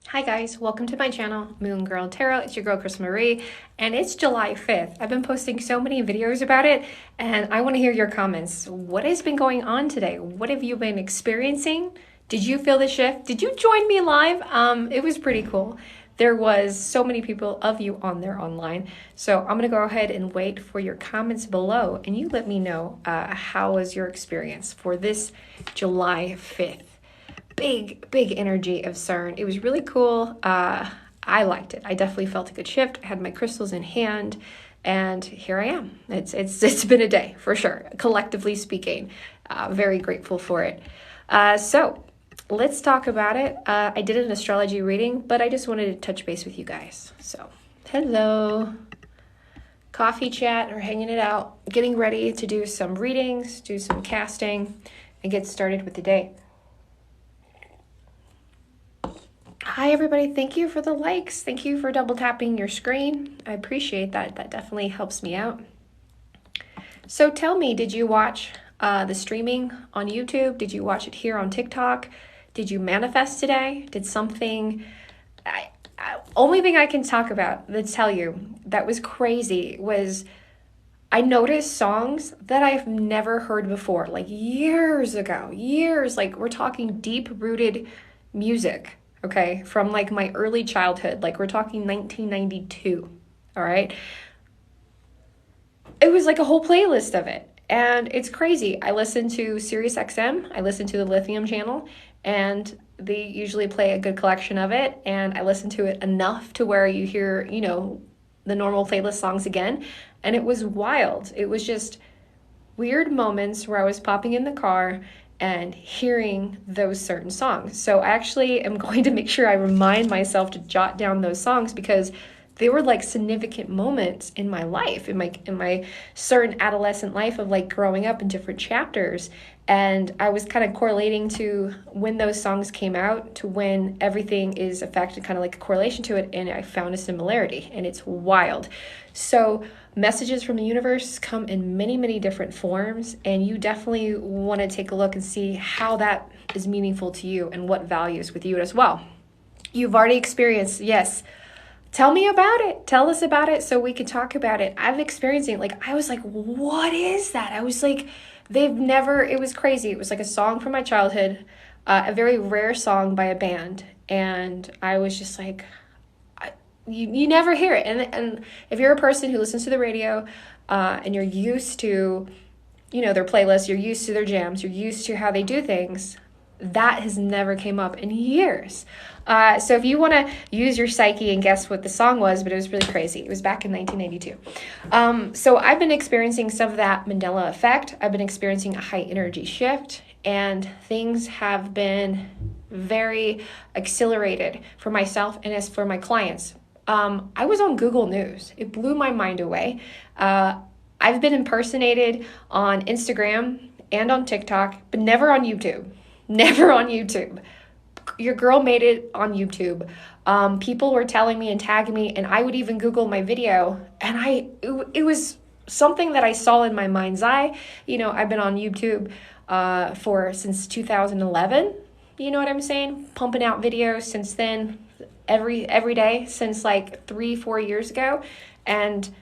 Hi guys, welcome to my channel, Moon Girl Tarot. It's your girl Chris Marie, and it's July 5th. I've been posting so many videos about it, and I want to hear your comments. What has been going on today? What have you been experiencing? Did you feel the shift? Did you join me live? It was pretty cool. There was so many people of you on there online. So I'm gonna go ahead and wait for your comments below, and you let me know how was your experience for this July 5th. Big energy of CERN. It was really cool. I liked it. I definitely felt a good shift. I had my crystals in hand, and here I am. It's been a day for sure. Collectively speaking, very grateful for it. So let's talk about it. I did an astrology reading, but I just wanted to touch base with you guys. So hello. Coffee chat or hanging it out, getting ready to do some readings, do some casting, and get started with the day. Hi everybody, thank you for the likes. Thank you for double tapping your screen. I appreciate that. That definitely helps me out. So tell me, did you watch the streaming on YouTube? Did you watch it here on TikTok? Did you manifest today? Did something... only thing I can talk about, that tell you, that was crazy was I noticed songs that I've never heard before, like years ago, like we're talking deep-rooted music. Okay, from like my early childhood, like we're talking 1992, all right? It was like a whole playlist of it, and it's crazy. I listen to Sirius XM, I listen to the Lithium channel, and they usually play a good collection of it, and I listen to it enough to where you hear, you know, the normal playlist songs again, and it was wild. It was just weird moments where I was popping in the car and hearing those certain songs. So I actually am going to make sure I remind myself to jot down those songs because they were like significant moments in my life, in my certain adolescent life of like growing up in different chapters. And I was kind of correlating to when those songs came out to when everything is affected, kind of like a correlation to it. And I found a similarity, and it's wild. So messages from the universe come in many different forms, and you definitely want to take a look and see how that is meaningful to you and what values with you as well. You've already experienced, yes. Tell me about it. Tell us about it so we can talk about it. I've experienced it. Like, I was like, what is that? I was like, it was crazy. It was like a song from my childhood, a very rare song by a band. And I was just like, you never hear it. And if you're a person who listens to the radio and you're used to, you know, their playlists, you're used to their jams, you're used to how they do things, that has never came up in years. So if you want to use your psyche and guess what the song was, but it was really crazy. It was back in 1992. So I've been experiencing some of that Mandela effect. I've been experiencing a high energy shift, and things have been very accelerated for myself and as for my clients. I was on Google News. It blew my mind away. I've been impersonated on Instagram and on TikTok, but never on YouTube. Never on YouTube. Your girl made it on YouTube. People were telling me and tagging me, and I would even Google my video, and it was something that I saw in my mind's eye. You know, I've been on YouTube since 2011. You know what I'm saying? Pumping out videos since then, every day since like 3-4 years ago. And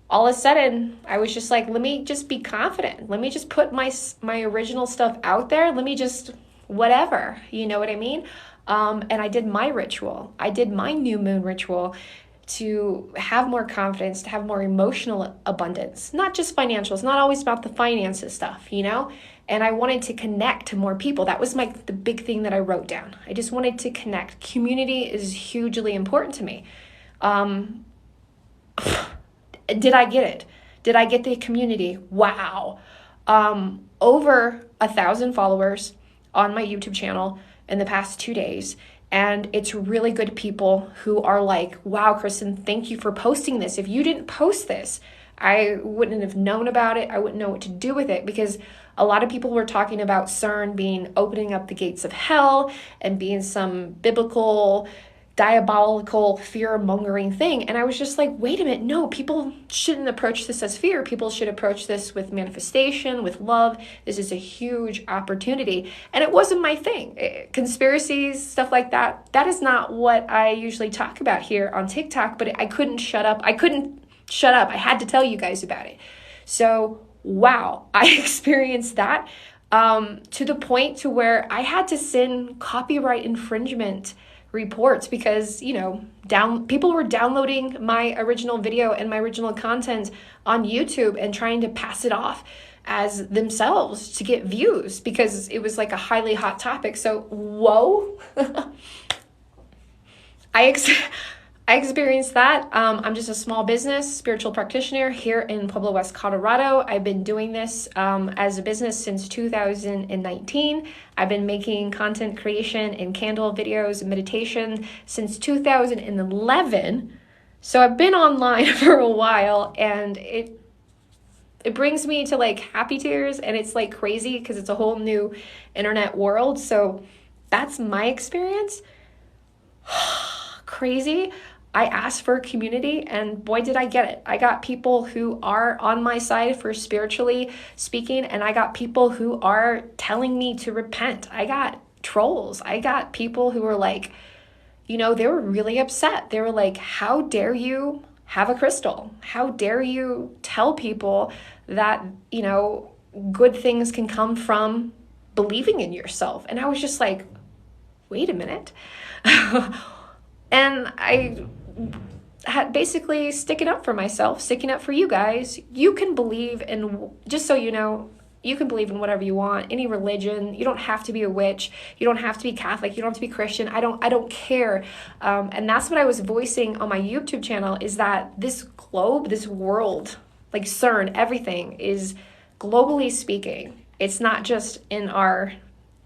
all of a sudden I was just like, let me just be confident. Let me just put my original stuff out there. Let me just whatever, you know what I mean? And I did my ritual. I did my new moon ritual to have more confidence, to have more emotional abundance, not just financial. It's not always about the finances stuff, you know? And I wanted to connect to more people. That was the big thing that I wrote down. I just wanted to connect. Community is hugely important to me. Did I get it? Did I get the community? Wow. Over 1,000 followers on my YouTube channel in the past 2 days. And it's really good people who are like, wow, Kristen, thank you for posting this. If you didn't post this, I wouldn't have known about it. I wouldn't know what to do with it, because a lot of people were talking about CERN opening up the gates of hell and being some biblical diabolical fear-mongering thing. And I was just like, wait a minute, no, people shouldn't approach this as fear. People should approach this with manifestation, with love. This is a huge opportunity. And it wasn't my thing. Conspiracies, stuff like that, that is not what I usually talk about here on TikTok, but I couldn't shut up. I had to tell you guys about it. So, wow, I experienced that to the point to where I had to send copyright infringement reports because, people were downloading my original video and my original content on YouTube and trying to pass it off as themselves to get views because it was like a highly hot topic. So, whoa. I experienced that. I'm just a small business spiritual practitioner here in Pueblo West, Colorado. I've been doing this as a business since 2019. I've been making content creation and candle videos and meditation since 2011. So I've been online for a while, and it brings me to like happy tears, and it's like crazy because it's a whole new internet world. So that's my experience. Crazy. I asked for a community, and boy, did I get it. I got people who are on my side for spiritually speaking, and I got people who are telling me to repent. I got trolls. I got people who were like, they were really upset. They were like, how dare you have a crystal? How dare you tell people that, good things can come from believing in yourself? And I was just like, wait a minute. And I had basically sticking up for myself, sticking up for you guys. You can believe in, just so you know, you can believe in whatever you want, any religion. You don't have to be a witch. You don't have to be Catholic. You don't have to be Christian. I don't care. And that's what I was voicing on my YouTube channel, is that this globe, this world, like CERN, everything is globally speaking. It's not just in our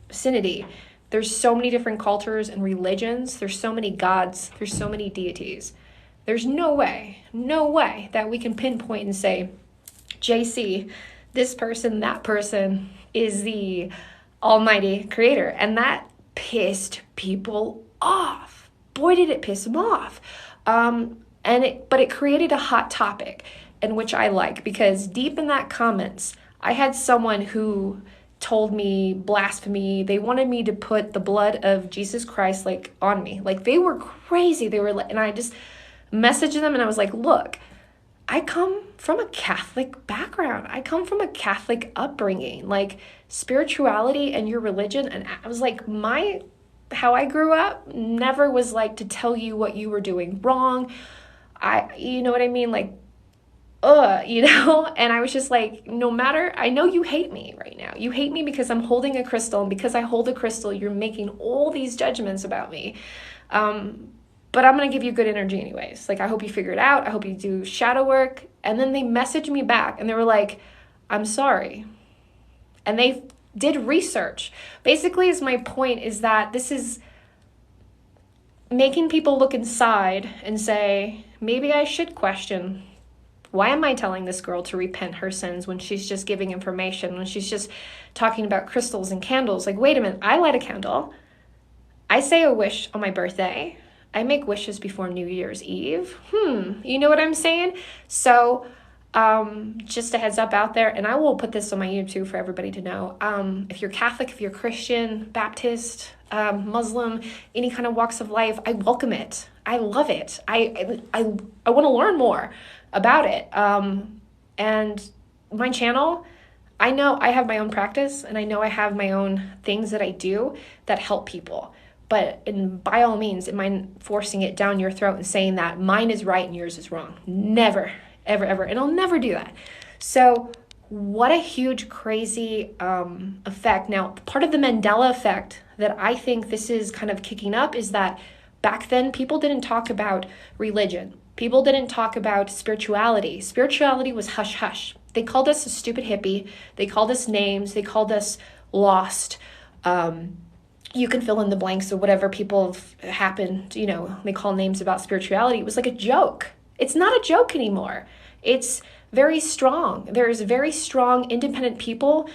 vicinity. There's so many different cultures and religions. There's so many gods. There's so many deities. There's no way that we can pinpoint and say, JC, this person, that person is the almighty creator. And that pissed people off. Boy, did it piss them off. But it created a hot topic, and which I like, because deep in that comments, I had someone who told me blasphemy. They wanted me to put the blood of Jesus Christ on me. They were crazy. They were and I just messaged them, and I was like, look, I come from a Catholic background. I come from a Catholic upbringing. Spirituality and your religion, and I was like, how I grew up never was to tell you what you were doing wrong. You know what I mean? And I was just like, no matter, I know you hate me right now. You hate me because I'm holding a crystal, and because I hold a crystal, you're making all these judgments about me. But I'm going to give you good energy anyways. I hope you figure it out. I hope you do shadow work. And then they messaged me back, and they were like, I'm sorry. And they did research. Basically, my point is that this is making people look inside and say, maybe I should question, why am I telling this girl to repent her sins when she's just giving information, when she's just talking about crystals and candles? Wait a minute, I light a candle. I say a wish on my birthday. I make wishes before New Year's Eve. You know what I'm saying? So just a heads up out there, and I will put this on my YouTube for everybody to know. If you're Catholic, if you're Christian, Baptist, Muslim, any kind of walks of life, I welcome it. I love it. I want to learn more about it. And my channel, I know I have my own practice, and I know I have my own things that I do that help people. But by all means, am I forcing it down your throat and saying that mine is right and yours is wrong? Never, ever, ever. And I'll never do that. So what a huge, crazy effect. Now, part of the Mandela effect that I think this is kind of kicking up is that back then, people didn't talk about religion. People didn't talk about spirituality. Spirituality was hush-hush. They called us a stupid hippie. They called us names. They called us lost. You can fill in the blanks of whatever people have happened, they call names about spirituality. It was like a joke. It's not a joke anymore. It's very strong. There's very strong, independent people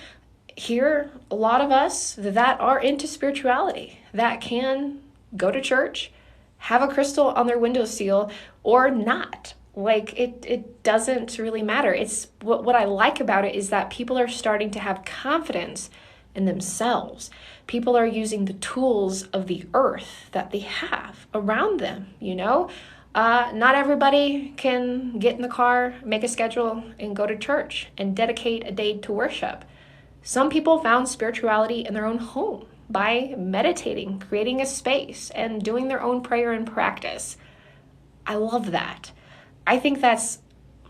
here, a lot of us that are into spirituality, that can go to church, have a crystal on their windowsill or not. Like it doesn't really matter. It's what I like about it is that people are starting to have confidence in themselves. People are using the tools of the earth that they have around them, you know? Not everybody can get in the car, make a schedule, and go to church and dedicate a day to worship. Some people found spirituality in their own home by meditating, creating a space, and doing their own prayer and practice. I love that. I think that's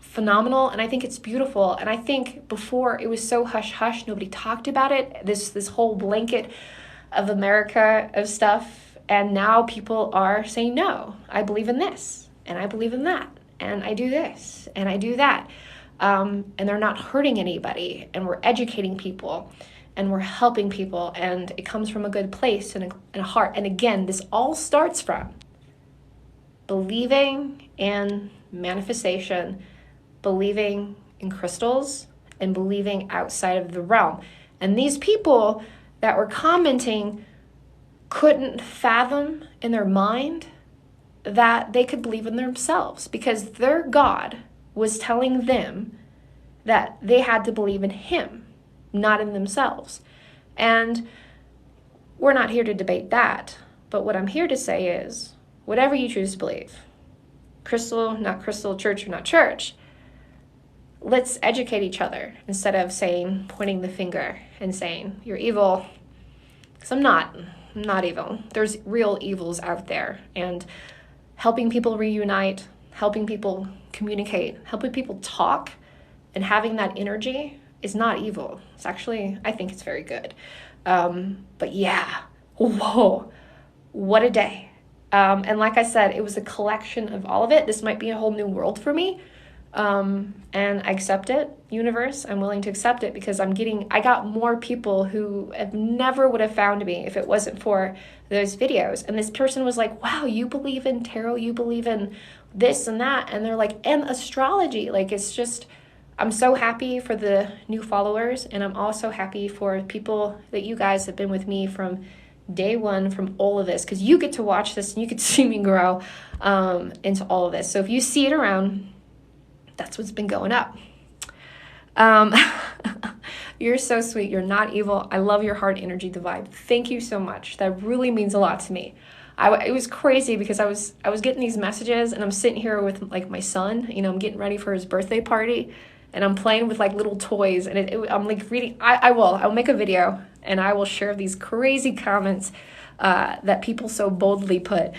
phenomenal, and I think it's beautiful. And I think before it was so hush-hush, nobody talked about it, this whole blanket of America of stuff. And now people are saying, no, I believe in this, and I believe in that, and I do this, and I do that. And they're not hurting anybody, and we're educating people, and we're helping people, and it comes from a good place and a heart. And again, this all starts from believing in manifestation, believing in crystals, and believing outside of the realm. And these people that were commenting couldn't fathom in their mind that they could believe in themselves, because their God was telling them that they had to believe in him, not in themselves. And we're not here to debate that. But what I'm here to say is, whatever you choose to believe, crystal, not crystal, church or not church, let's educate each other instead of pointing the finger and saying, you're evil. Because I'm not evil. There's real evils out there. And helping people reunite, helping people communicate, helping people talk, and having that energy is not evil. It's actually, I think it's very good. But yeah, whoa, what a day. And like I said, it was a collection of all of it. This might be a whole new world for me. And I accept it, universe. I'm willing to accept it because I got more people who never would have found me if it wasn't for those videos. And this person was like, wow, you believe in tarot, you believe in this and that. And they're like, and astrology. Like, it's just, I'm so happy for the new followers. And I'm also happy for people that you guys have been with me from day one, from all of this, because you get to watch this and you get to see me grow into all of this. So if you see it around, that's what's been going up. You're so sweet. You're not evil. I love your heart energy, the vibe. Thank you so much. That really means a lot to me. It was crazy because I was getting these messages and I'm sitting here with like my son, you know, I'm getting ready for his birthday party and I'm playing with like little toys and I'm like reading. I'll make a video and I will share these crazy comments that people so boldly put.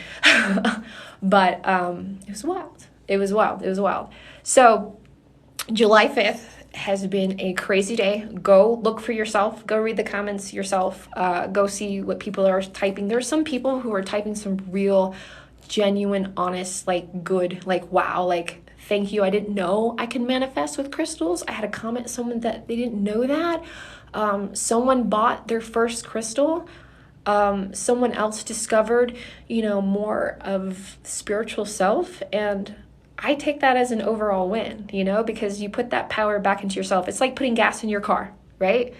But it was wild. It was wild. So July 5th has been a crazy day. Go look for yourself. Go read the comments yourself. Go see what people are typing. There's some people who are typing some real, genuine, honest, like good, like wow, like thank you. I didn't know I could manifest with crystals. I had a comment, someone that they didn't know that. Someone bought their first crystal. Someone else discovered, you know, more of spiritual self, and I take that as an overall win, you know, because you put that power back into yourself. It's like putting gas in your car, right?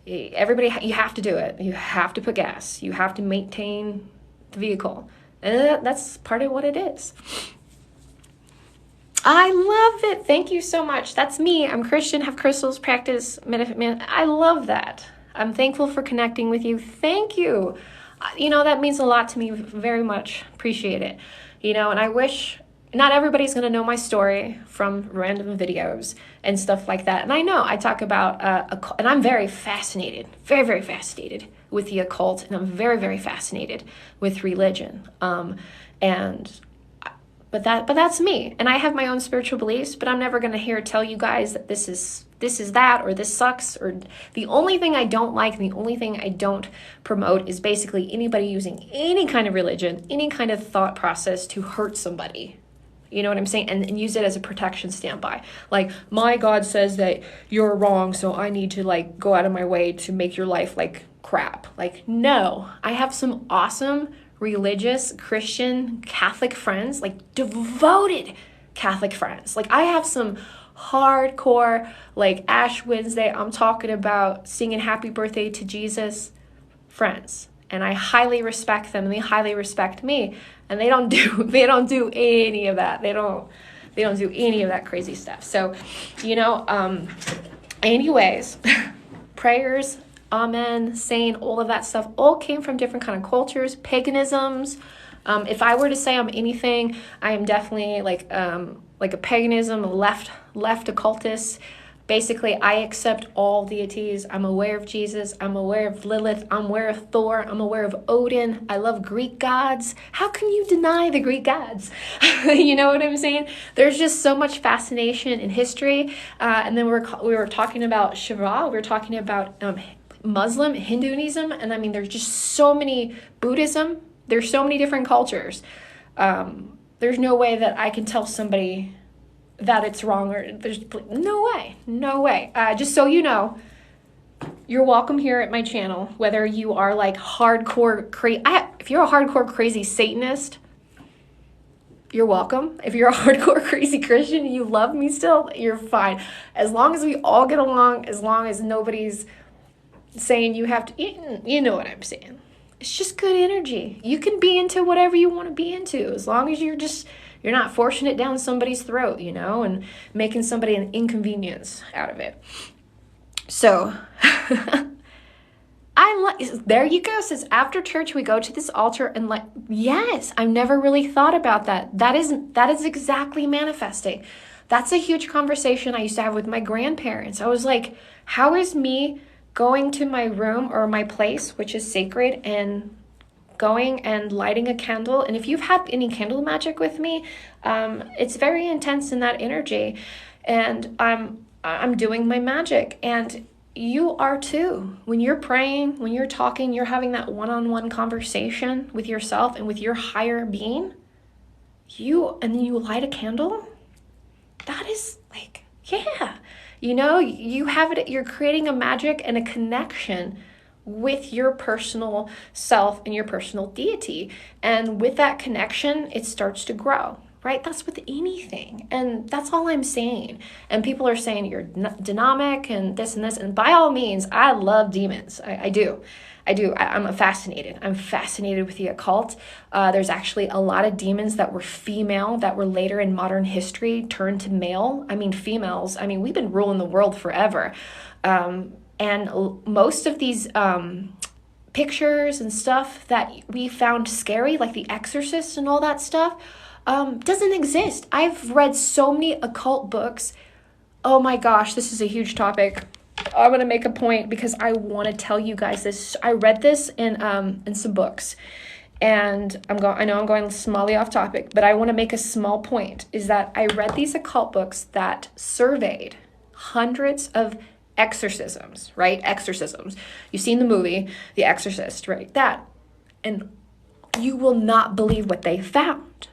Everybody, you have to do it. You have to put gas. You have to maintain the vehicle. And that's part of what it is. I love it. Thank you so much. That's me. I'm Christian, have crystals, practice, I love that. I'm thankful for connecting with you. Thank you. You know, that means a lot to me. Very much appreciate it. You know, and I wish not everybody's going to know my story from random videos and stuff like that. And I know I talk about, and I'm very fascinated, very, very fascinated with the occult. And I'm very, very fascinated with religion. But that's me. And I have my own spiritual beliefs, but I'm never going to tell you guys that this is that, or this sucks, or the only thing I don't like, and the only thing I don't promote is basically anybody using any kind of religion, any kind of thought process to hurt somebody. You know what I'm saying? And use it as a protection standby. Like, my God says that you're wrong, so I need to like go out of my way to make your life like crap. Like, no, I have some awesome religious Christian Catholic friends, like devoted Catholic friends. Like, I have some hardcore, like Ash Wednesday, I'm talking about singing happy birthday to Jesus friends. and I highly respect them, and they highly respect me, and they don't do any of that. They don't do any of that crazy stuff. So, anyways, prayers, amen, saying all of that stuff all came from different kind of cultures, paganisms. If I were to say I'm anything, I am definitely like a paganism, a left occultist. Basically, I accept all deities. I'm aware of Jesus. I'm aware of Lilith. I'm aware of Thor. I'm aware of Odin. I love Greek gods. How can you deny the Greek gods? You know what I'm saying? There's just so much fascination in history. And then we were talking about Shiva. We were talking about Muslim, Hinduism. And I mean, there's just so many Buddhism. There's so many different cultures. There's no way that I can tell somebody that it's wrong, or there's no way. Just so you know, you're welcome here at my channel, whether you are like hardcore crazy. If you're a hardcore crazy Satanist, you're welcome. If you're a hardcore crazy Christian and you love me still, you're fine. As long as we all get along, as long as nobody's saying you have to, you know what I'm saying. It's just good energy. You can be into whatever you want to be into, as long as you're not forcing it down somebody's throat, and making somebody an inconvenience out of it. So, there you go. It says, after church, we go to this altar and yes, I've never really thought about that. That is exactly manifesting. That's a huge conversation I used to have with my grandparents. I was like, how is me going to my room or my place, which is sacred, and going and lighting a candle? And if you've had any candle magic with me, it's very intense in that energy, and I'm doing my magic, and you are too. When you're praying, when you're talking, you're having that one-on-one conversation with yourself and with your higher being, and then you light a candle. That is like, yeah, you have it, you're creating a magic and a connection with your personal self and your personal deity. And with that connection, it starts to grow, right? That's with anything. And that's all I'm saying. And people are saying you're dynamic and this and this. And by all means, I love demons. I do. I'm fascinated. I'm fascinated with the occult. There's actually a lot of demons that were female that were later in modern history turned to male. I mean, females. I mean, we've been ruling the world forever. And most of these pictures and stuff that we found scary, like The Exorcist and all that stuff, doesn't exist. I've read so many occult books. Oh my gosh, this is a huge topic. I'm going to make a point because I want to tell you guys this. I read this in some books, and I know I'm going smallly off topic, but I want to make a small point, is that I read these occult books that surveyed hundreds of exorcisms, right? Exorcisms. You've seen the movie, The Exorcist, right? That. And you will not believe what they found.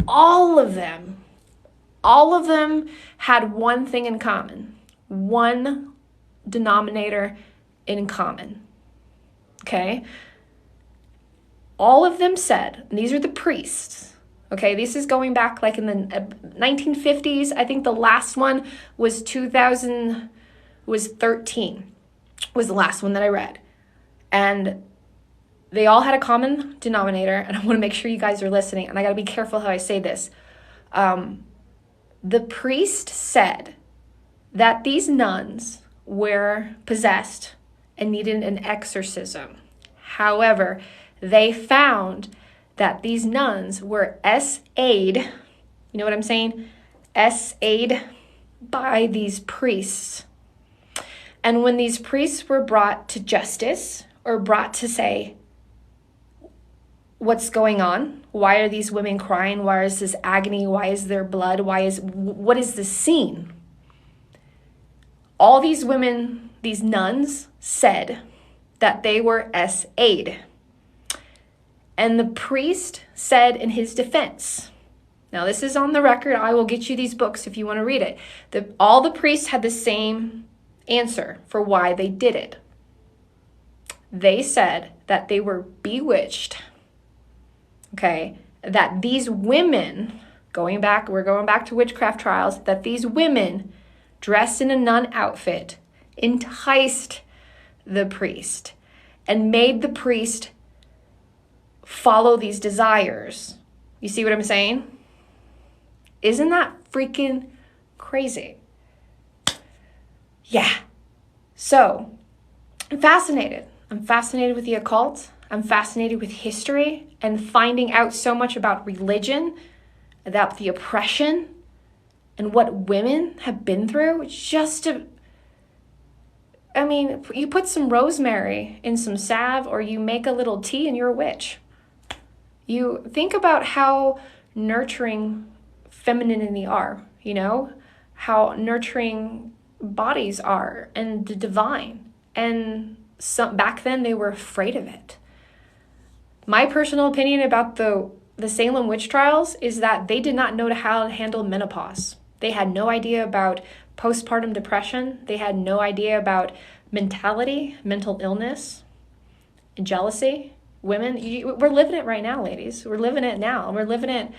All of them had one thing in common. One denominator in common. Okay? All of them said, and these are the priests. Okay, this is going back like in the 1950s. I think the last one was 13 was the last one that I read. And they all had a common denominator, and I want to make sure you guys are listening, and I got to be careful how I say this. The priest said that these nuns were possessed and needed an exorcism. However, they found that these nuns were SA'd, you know what I'm saying? SA'd by these priests. And when these priests were brought to justice, or brought to say, what's going on? Why are these women crying? Why is this agony? Why is there blood? What is the scene? All these women, these nuns, said that they were SA'd. And the priest said in his defense, now this is on the record, I will get you these books if you want to read it. All the priests had the same answer for why they did it. They said that they were bewitched. Okay, that these women, we're going back to witchcraft trials, that these women dressed in a nun outfit enticed the priest. and made the priest follow these desires. You see what I'm saying? Isn't that freaking crazy? Yeah. So, I'm fascinated. I'm fascinated with the occult. I'm fascinated with history and finding out so much about religion, about the oppression, and what women have been through just to, I mean, you put some rosemary in some salve or you make a little tea and you're a witch. You think about how nurturing femininity are, you know, how nurturing bodies are and the divine. And some, back then they were afraid of it. My personal opinion about the Salem witch trials is that they did not know how to handle menopause. They had no idea about postpartum depression. They had no idea about mentality, mental illness, jealousy. Women, we're living it right now, ladies. We're living it now. We're living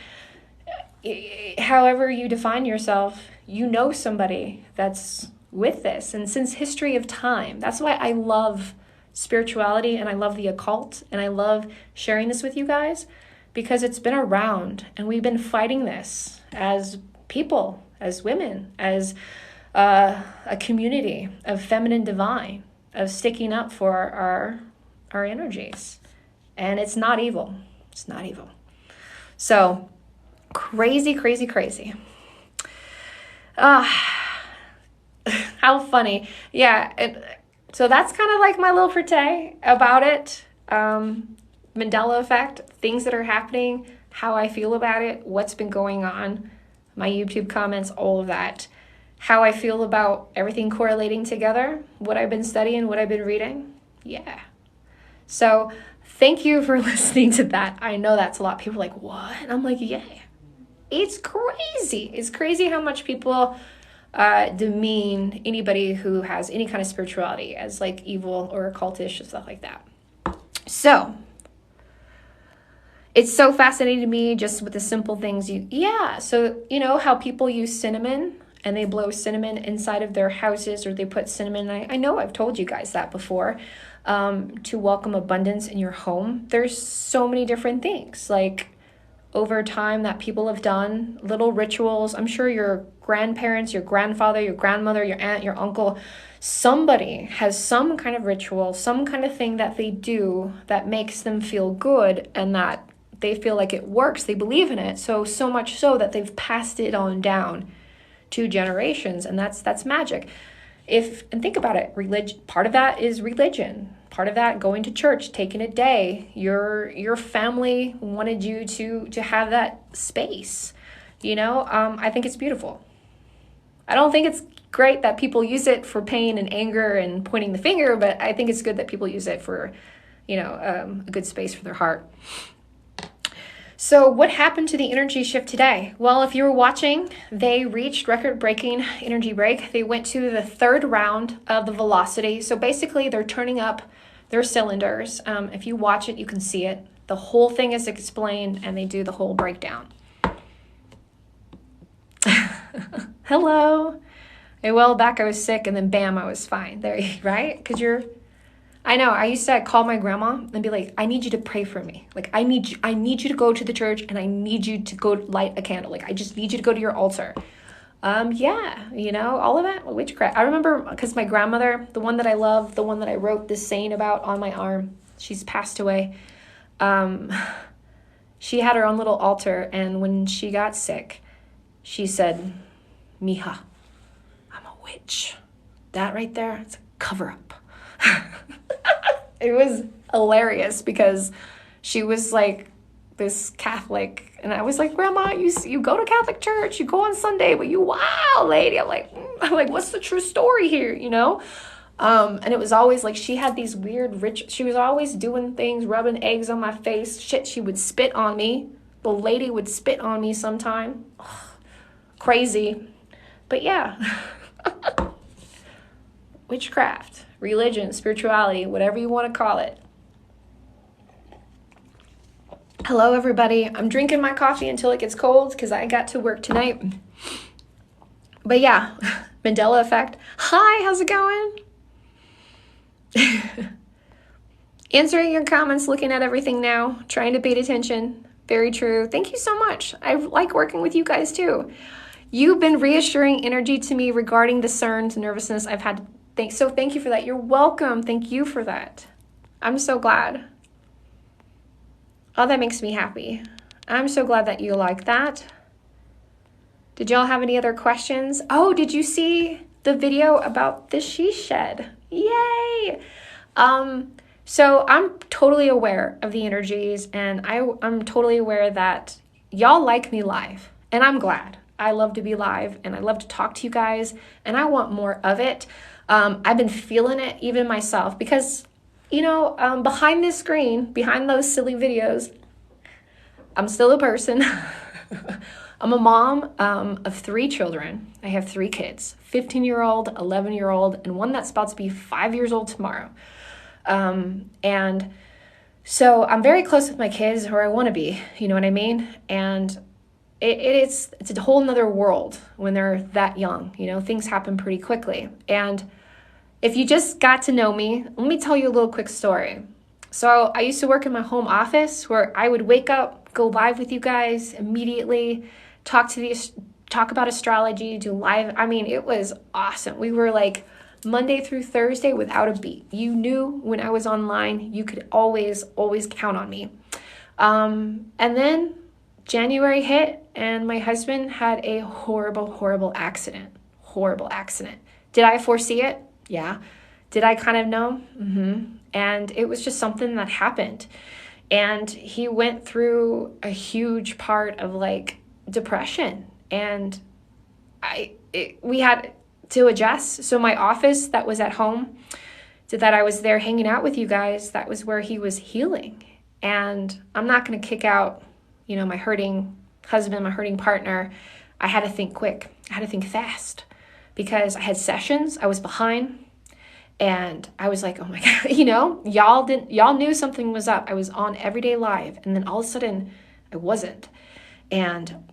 it however you define yourself. You know somebody that's with this. And since history of time, that's why I love spirituality and I love the occult and I love sharing this with you guys, because it's been around and we've been fighting this as people, as women, as a community of feminine divine, of sticking up for our energies. And it's not evil. It's not evil. So crazy, crazy, crazy. How funny. Yeah. So that's kind of like my little forte about it. Mandela effect, things that are happening, how I feel about it, what's been going on, my YouTube comments, all of that. How I feel about everything correlating together, what I've been studying, what I've been reading. Yeah. So thank you for listening to that. I know that's a lot. People are like, what? And I'm like, yeah. It's crazy. It's crazy how much people demean anybody who has any kind of spirituality as like evil or occultish and stuff like that. So it's so fascinating to me just with the simple things. So you know how people use cinnamon and they blow cinnamon inside of their houses, or they put cinnamon. I know I've told you guys that before, to welcome abundance in your home. There's so many different things like over time that people have done, little rituals. I'm sure your grandparents, your grandfather, your grandmother, your aunt, your uncle, somebody has some kind of ritual, some kind of thing that they do that makes them feel good and that they feel like it works. They believe in it. So much so that they've passed it on down 2 generations, and that's magic. And think about it, part of that is religion. Part of that, going to church, taking a day. Your family wanted you to have that space. You know, I think it's beautiful. I don't think it's great that people use it for pain and anger and pointing the finger, but I think it's good that people use it for, a good space for their heart. So what happened to the energy shift today? Well, if you were watching, they reached record-breaking energy break. They went to the 3rd round of the velocity. So basically, they're turning up their cylinders. If you watch it, you can see it. The whole thing is explained, and they do the whole breakdown. Hello. A while back, I was sick, and then bam, I was fine. There, right? Because I know, I used to call my grandma and be like, I need you to pray for me. Like, I need you to go to the church and I need you to go light a candle. Like, I just need you to go to your altar. All of that, witchcraft. I remember, because my grandmother, the one that I love, the one that I wrote this saying about on my arm, she's passed away. She had her own little altar, and when she got sick, she said, Mija, I'm a witch. That right there, it's a cover-up. It was hilarious because she was like this Catholic, and I was like, Grandma, you go to Catholic church, you go on Sunday, but you wow, lady. I'm like, what's the true story here, And it was always like she had these weird she was always doing things, rubbing eggs on my face. Shit, she would spit on me. The lady would spit on me sometime. Ugh, crazy. But yeah. Witchcraft, religion, spirituality, whatever you want to call it. Hello, everybody. I'm drinking my coffee until it gets cold because I got to work tonight. But yeah, Mandela effect. Hi, how's it going? Answering your comments, looking at everything now, trying to pay attention. Very true. Thank you so much. I like working with you guys too. You've been reassuring energy to me regarding the CERN's nervousness I've had. So thank you for that. You're welcome. Thank you for that. I'm so glad. Oh, that makes me happy. I'm so glad that you like that. Did y'all have any other questions? Oh, did you see the video about the she shed? Yay! So I'm totally aware of the energies, and I'm totally aware that y'all like me live, and I'm glad. I love to be live, and I love to talk to you guys, and I want more of it. I've been feeling it even myself because, behind this screen, behind those silly videos, I'm still a person. I'm a mom of 3 children. I have 3 kids, 15-year-old, 11-year-old, and one that's about to be 5 years old tomorrow. And so I'm very close with my kids, or I want to be, you know what I mean? And it's a whole nother world when they're that young, things happen pretty quickly. And if you just got to know me, let me tell you a little quick story. So I used to work in my home office where I would wake up, go live with you guys immediately, talk about astrology, do live. I mean, it was awesome. We were like Monday through Thursday without a beat. You knew when I was online, you could always count on me. And then January hit and my husband had a horrible accident. Horrible accident. Did I foresee it? Yeah. Did I kind of know? Mm-hmm. And it was just something that happened. And he went through a huge part of like depression. And we had to adjust. So my office that was at home, that I was there hanging out with you guys, that was where he was healing. And I'm not going to kick out, my hurting husband, my hurting partner. I had to think quick. I had to think fast because I had sessions. I was behind. And I was like, oh my God, y'all knew something was up. I was on Everyday Live. And then all of a sudden I wasn't. And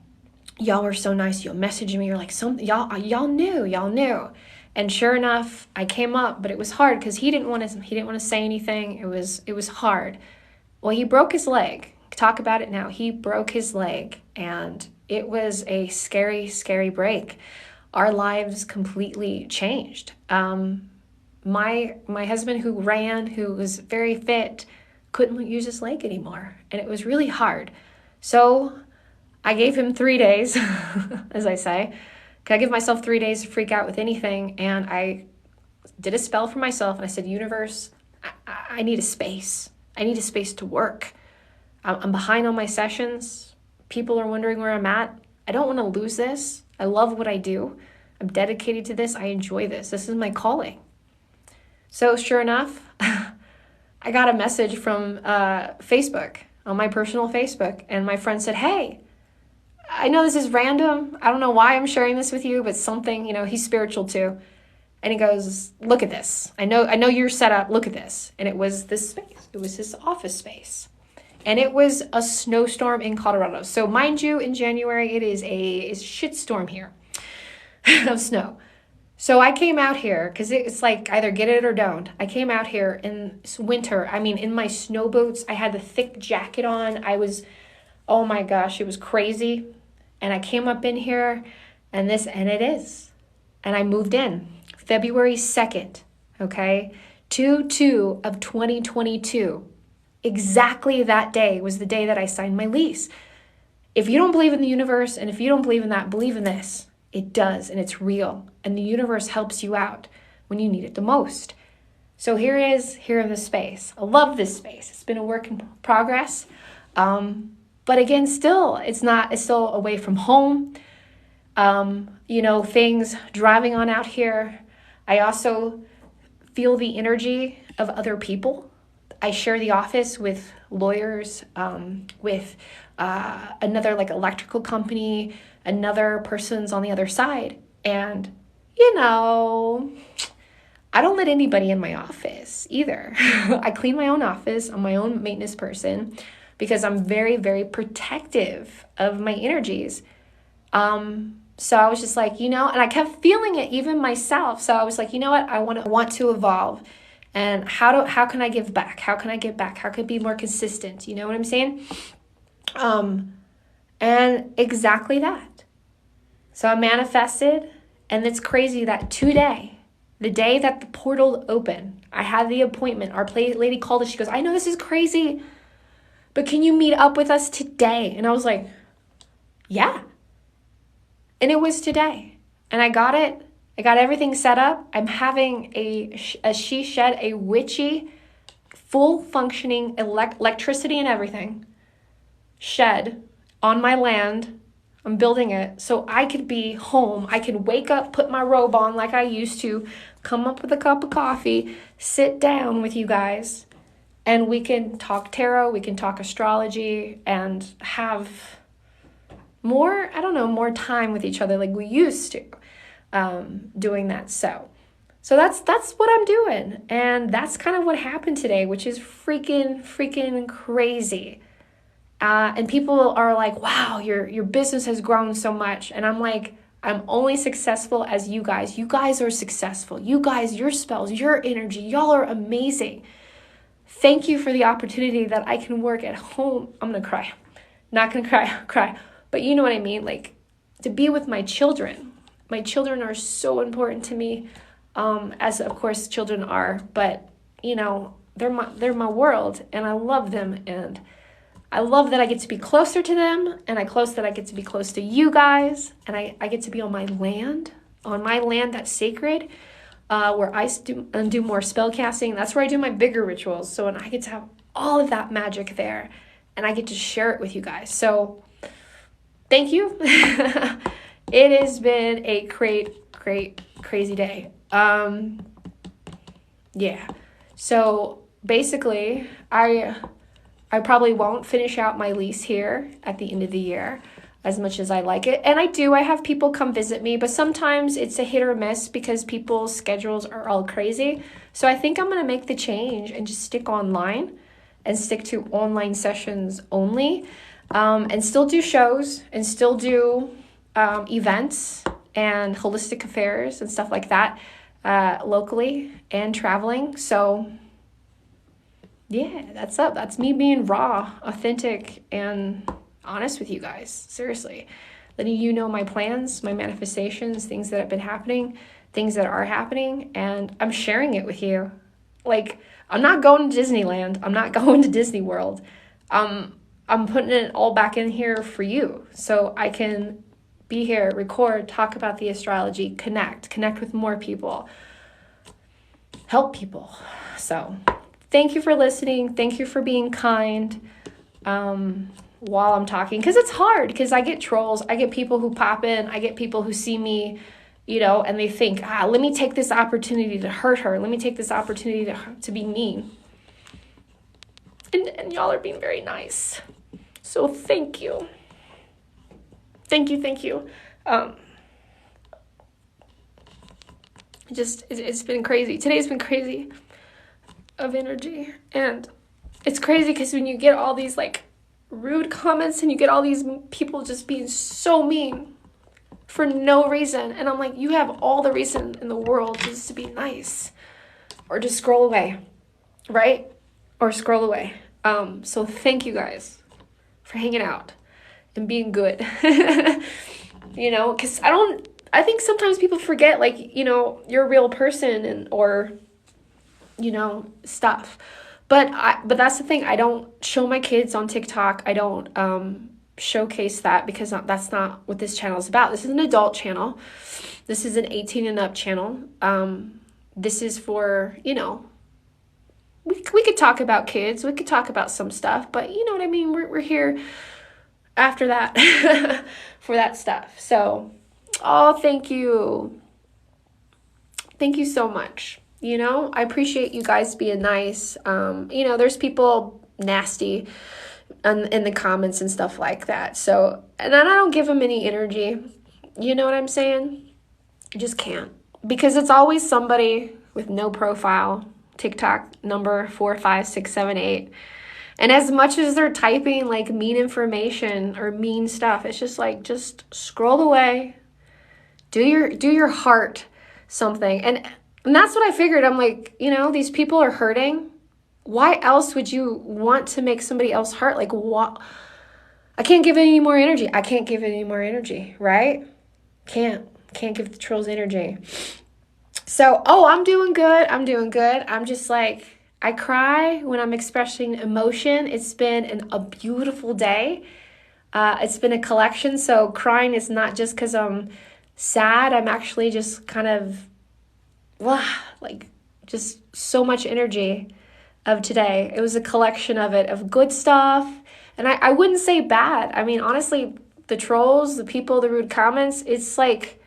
y'all were so nice. Y'all messaged me. You're like, y'all knew. And sure enough, I came up, but it was hard because he didn't want to say anything. It was hard. Well, he broke his leg. Talk about it now. He broke his leg and it was a scary, scary break. Our lives completely changed. My husband who was very fit, couldn't use his leg anymore. And it was really hard. So I gave him 3 days, as I say. I give myself 3 days to freak out with anything. And I did a spell for myself. And I said, universe, I need a space. I need a space to work. I'm behind on my sessions. People are wondering where I'm at. I don't want to lose this. I love what I do. I'm dedicated to this. I enjoy this. This is my calling. So sure enough, I got a message from Facebook, on my personal Facebook, and my friend said, hey, I know this is random. I don't know why I'm sharing this with you, but something, he's spiritual too. And he goes, look at this. I know you're set up. Look at this. And it was this space. It was his office space. And it was a snowstorm in Colorado. So mind you, in January, it is a shitstorm here of snow. So I came out here because it's like either get it or don't. I came out here in winter. I mean, in my snow boots, I had the thick jacket on. Oh my gosh, it was crazy. And I came up in here and it is. And I moved in February 2nd, okay? 2/2 of 2022. Exactly that day was the day that I signed my lease. If you don't believe in the universe and if you don't believe in that, believe in this. It does, and it's real. And the universe helps you out when you need it the most. So here in this space. I love this space. It's been a work in progress. But again, it's still away from home. Things driving on out here. I also feel the energy of other people. I share the office with lawyers, with another like electrical company, another person's on the other side. And, I don't let anybody in my office either. I clean my own office. I'm my own maintenance person because I'm very, very protective of my energies. So I was just like, and I kept feeling it even myself. So I was like, you know what? I want to evolve. And how can I give back? How can I give back? How can I be more consistent? You know what I'm saying? And exactly that. So I manifested, and it's crazy that today, the day that the portal opened, I had the appointment. Our lady called us. She goes, I know this is crazy, but can you meet up with us today? And I was like, yeah. And it was today. And I got it. I got everything set up. I'm having she shed a witchy, full functioning electricity and everything shed on my land. I'm building it so I could be home. I can wake up, put my robe on like I used to, come up with a cup of coffee, sit down with you guys, and we can talk tarot, we can talk astrology, and have more, more time with each other like we used to, doing that. So that's what I'm doing. And that's kind of what happened today, which is freaking crazy. And people are like, wow, your business has grown so much. And I'm like, I'm only successful as you guys. You guys are successful. You guys, your spells, your energy, y'all are amazing. Thank you for the opportunity that I can work at home. I'm going to cry. Not going to cry. But you know what I mean? Like, to be with my children. My children are so important to me, as of course children are. But, they're my world, and I love them, and I love that I get to be closer to them, and that I get to be close to you guys, and I get to be on my land that's sacred, where I do more spell casting. That's where I do my bigger rituals. So, and I get to have all of that magic there, and I get to share it with you guys. So, thank you. It has been a crazy day. Yeah. So basically, I probably won't finish out my lease here at the end of the year as much as I like it. And I have people come visit me, but sometimes it's a hit or miss because people's schedules are all crazy. So I think I'm going to make the change and just stick online and stick to online sessions only, and still do shows and still do events and holistic affairs and stuff like that, locally and traveling. So yeah, that's me being raw, authentic, and honest with you guys. Seriously, letting you know my plans, my manifestations, things that have been happening, things that are happening, and I'm sharing it with you. Like, I'm not going to Disneyland. I'm not going to Disney World. I'm putting it all back in here for you, so I can be here, record, talk about the astrology, connect with more people, help people. So thank you for listening. Thank you for being kind while I'm talking, because it's hard, because I get trolls. I get people who pop in. I get people who see me, and they think, let me take this opportunity to hurt her. Let me take this opportunity to be mean. And y'all are being very nice. So thank you. Thank you. It's been crazy. Today's been crazy of energy. And it's crazy because when you get all these like rude comments and you get all these people just being so mean for no reason. And I'm like, you have all the reason in the world just to be nice, or just scroll away, right? Or scroll away. So thank you guys for hanging out and being good. Because I think sometimes people forget, like, you're a real person or stuff. But that's the thing. I don't show my kids on TikTok. I don't showcase that, because that's not what this channel is about. This is an adult channel. This is an 18 and up channel. This is for, we could talk about kids. We could talk about some stuff, but you know what I mean? We're here after that for that stuff. So, thank you. Thank you so much. I appreciate you guys being nice. There's people nasty in the comments and stuff like that. So, and then I don't give them any energy. You know what I'm saying? I just can't. Because it's always somebody with no profile, TikTok number 4, 5, 6, 7, 8. And as much as they're typing like mean information or mean stuff, it's just like, just scroll away. Do your heart something. And And that's what I figured. I'm like, these people are hurting. Why else would you want to make somebody else hurt? Like, what? I can't give it any more energy. I can't give it any more energy, right? Can't give the trolls energy. So, I'm doing good. I'm doing good. I'm just like, I cry when I'm expressing emotion. It's been a beautiful day. It's been a collection. So crying is not just because I'm sad. I'm actually just kind of, like just so much energy of today. It was a collection of it, of good stuff. And I wouldn't say bad. I mean, honestly, the trolls, the people, the rude comments, it's like,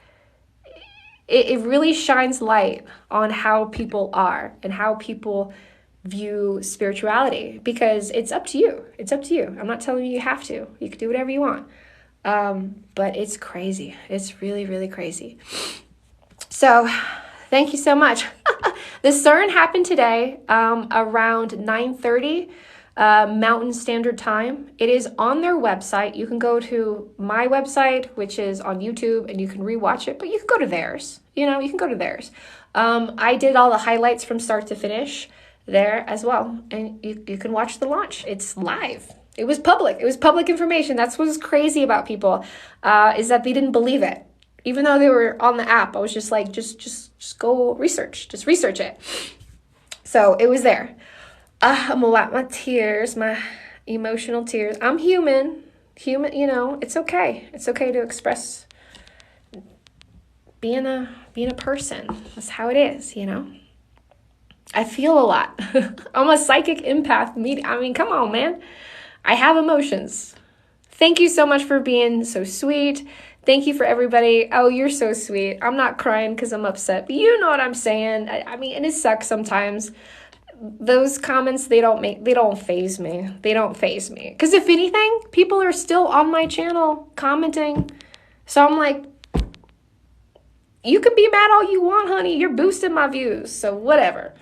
it really shines light on how people are and how people view spirituality, because it's up to you. It's up to you. I'm not telling you have to. You can do whatever you want. But it's crazy. It's really, really crazy. So thank you so much. The CERN happened today around 9:30 Mountain Standard Time. It is on their website. You can go to my website, which is on YouTube, and you can rewatch it, but you can go to theirs. You can go to theirs. I did all the highlights from start to finish there as well, and you can watch the launch. It's live. It was public. It was public information. That's what's crazy about people, is that they didn't believe it. Even though they were on the app, I was just like, just go research. Just research it. So it was there. I'm gonna wipe my tears, my emotional tears. I'm human, it's okay. It's okay to express being a person. That's how it is, I feel a lot. I'm a psychic empath. I mean, come on, man. I have emotions. Thank you so much for being so sweet. Thank you for everybody. Oh, you're so sweet. I'm not crying because I'm upset, but you know what I'm saying. I mean, and it sucks sometimes. Those comments, they don't faze me. They don't faze me. Because if anything, people are still on my channel commenting. So I'm like, you can be mad all you want, honey. You're boosting my views. So whatever.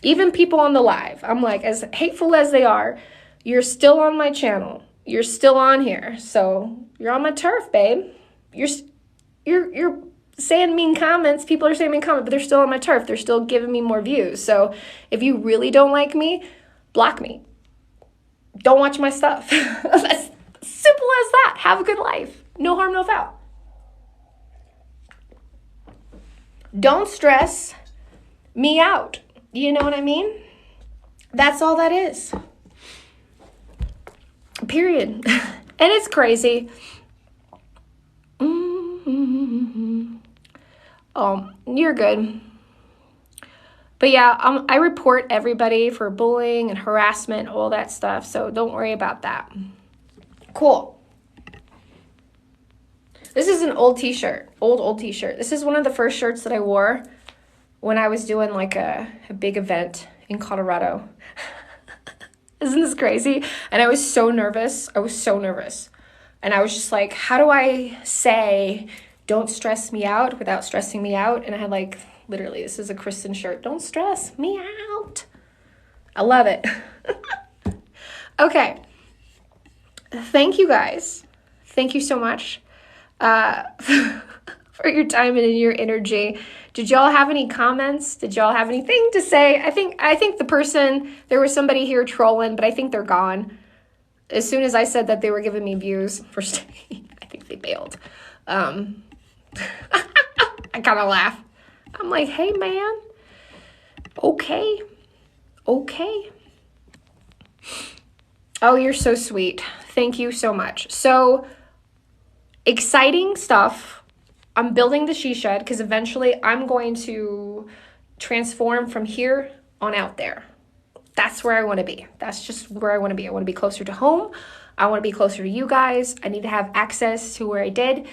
Even people on the live, I'm like, as hateful as they are, you're still on my channel. You're still on here. So you're on my turf, babe. You're saying mean comments. People are saying mean comments, but they're still on my turf. They're still giving me more views. So if you really don't like me, block me. Don't watch my stuff. That's simple as that. Have a good life. No harm, no foul. Don't stress me out. You know what I mean? That's all that is. Period. And it's crazy. Oh, you're good. But yeah, I report everybody for bullying and harassment, all that stuff. So don't worry about that. Cool. This is an old t-shirt, old t-shirt. This is one of the first shirts that I wore when I was doing like a big event in Colorado. Isn't this crazy? And I was so nervous. And I was just like, how do I say, don't stress me out without stressing me out? And I had like, literally, this is a Kristen shirt. Don't stress me out. I love it. Okay. Thank you guys. Thank you so much for your time and your energy. Did y'all have any comments? Did y'all have anything to say? I think there was somebody here trolling, but I think they're gone. As soon as I said that they were giving me views for staying, I think they bailed. I kind of laugh. I'm like, hey, man. Okay. Oh, you're so sweet. Thank you so much. So, exciting stuff. I'm building the she shed because eventually I'm going to transform from here on out there. That's where I want to be. That's just where I want to be. I want to be closer to home. I want to be closer to you guys. I need to have access to where I did.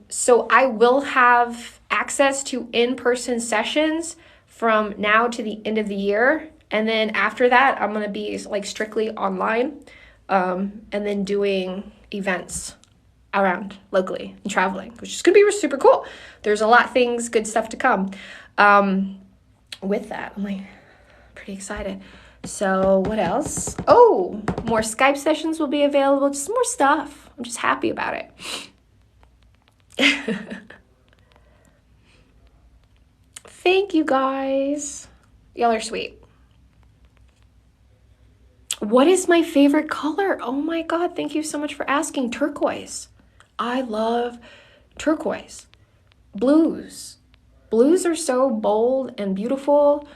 So I will have access to in-person sessions from now to the end of the year. And then after that, I'm going to be like strictly online, and then doing events around locally and traveling, which is going to be super cool. There's a lot of things, good stuff to come with that. I'm like pretty excited. So what else? Oh, more Skype sessions will be available. Just more stuff. I'm just happy about it. Thank you guys. Y'all are sweet. What is my favorite color? Oh my God, thank you so much for asking. Turquoise. I love turquoise. Blues. Blues are so bold and beautiful.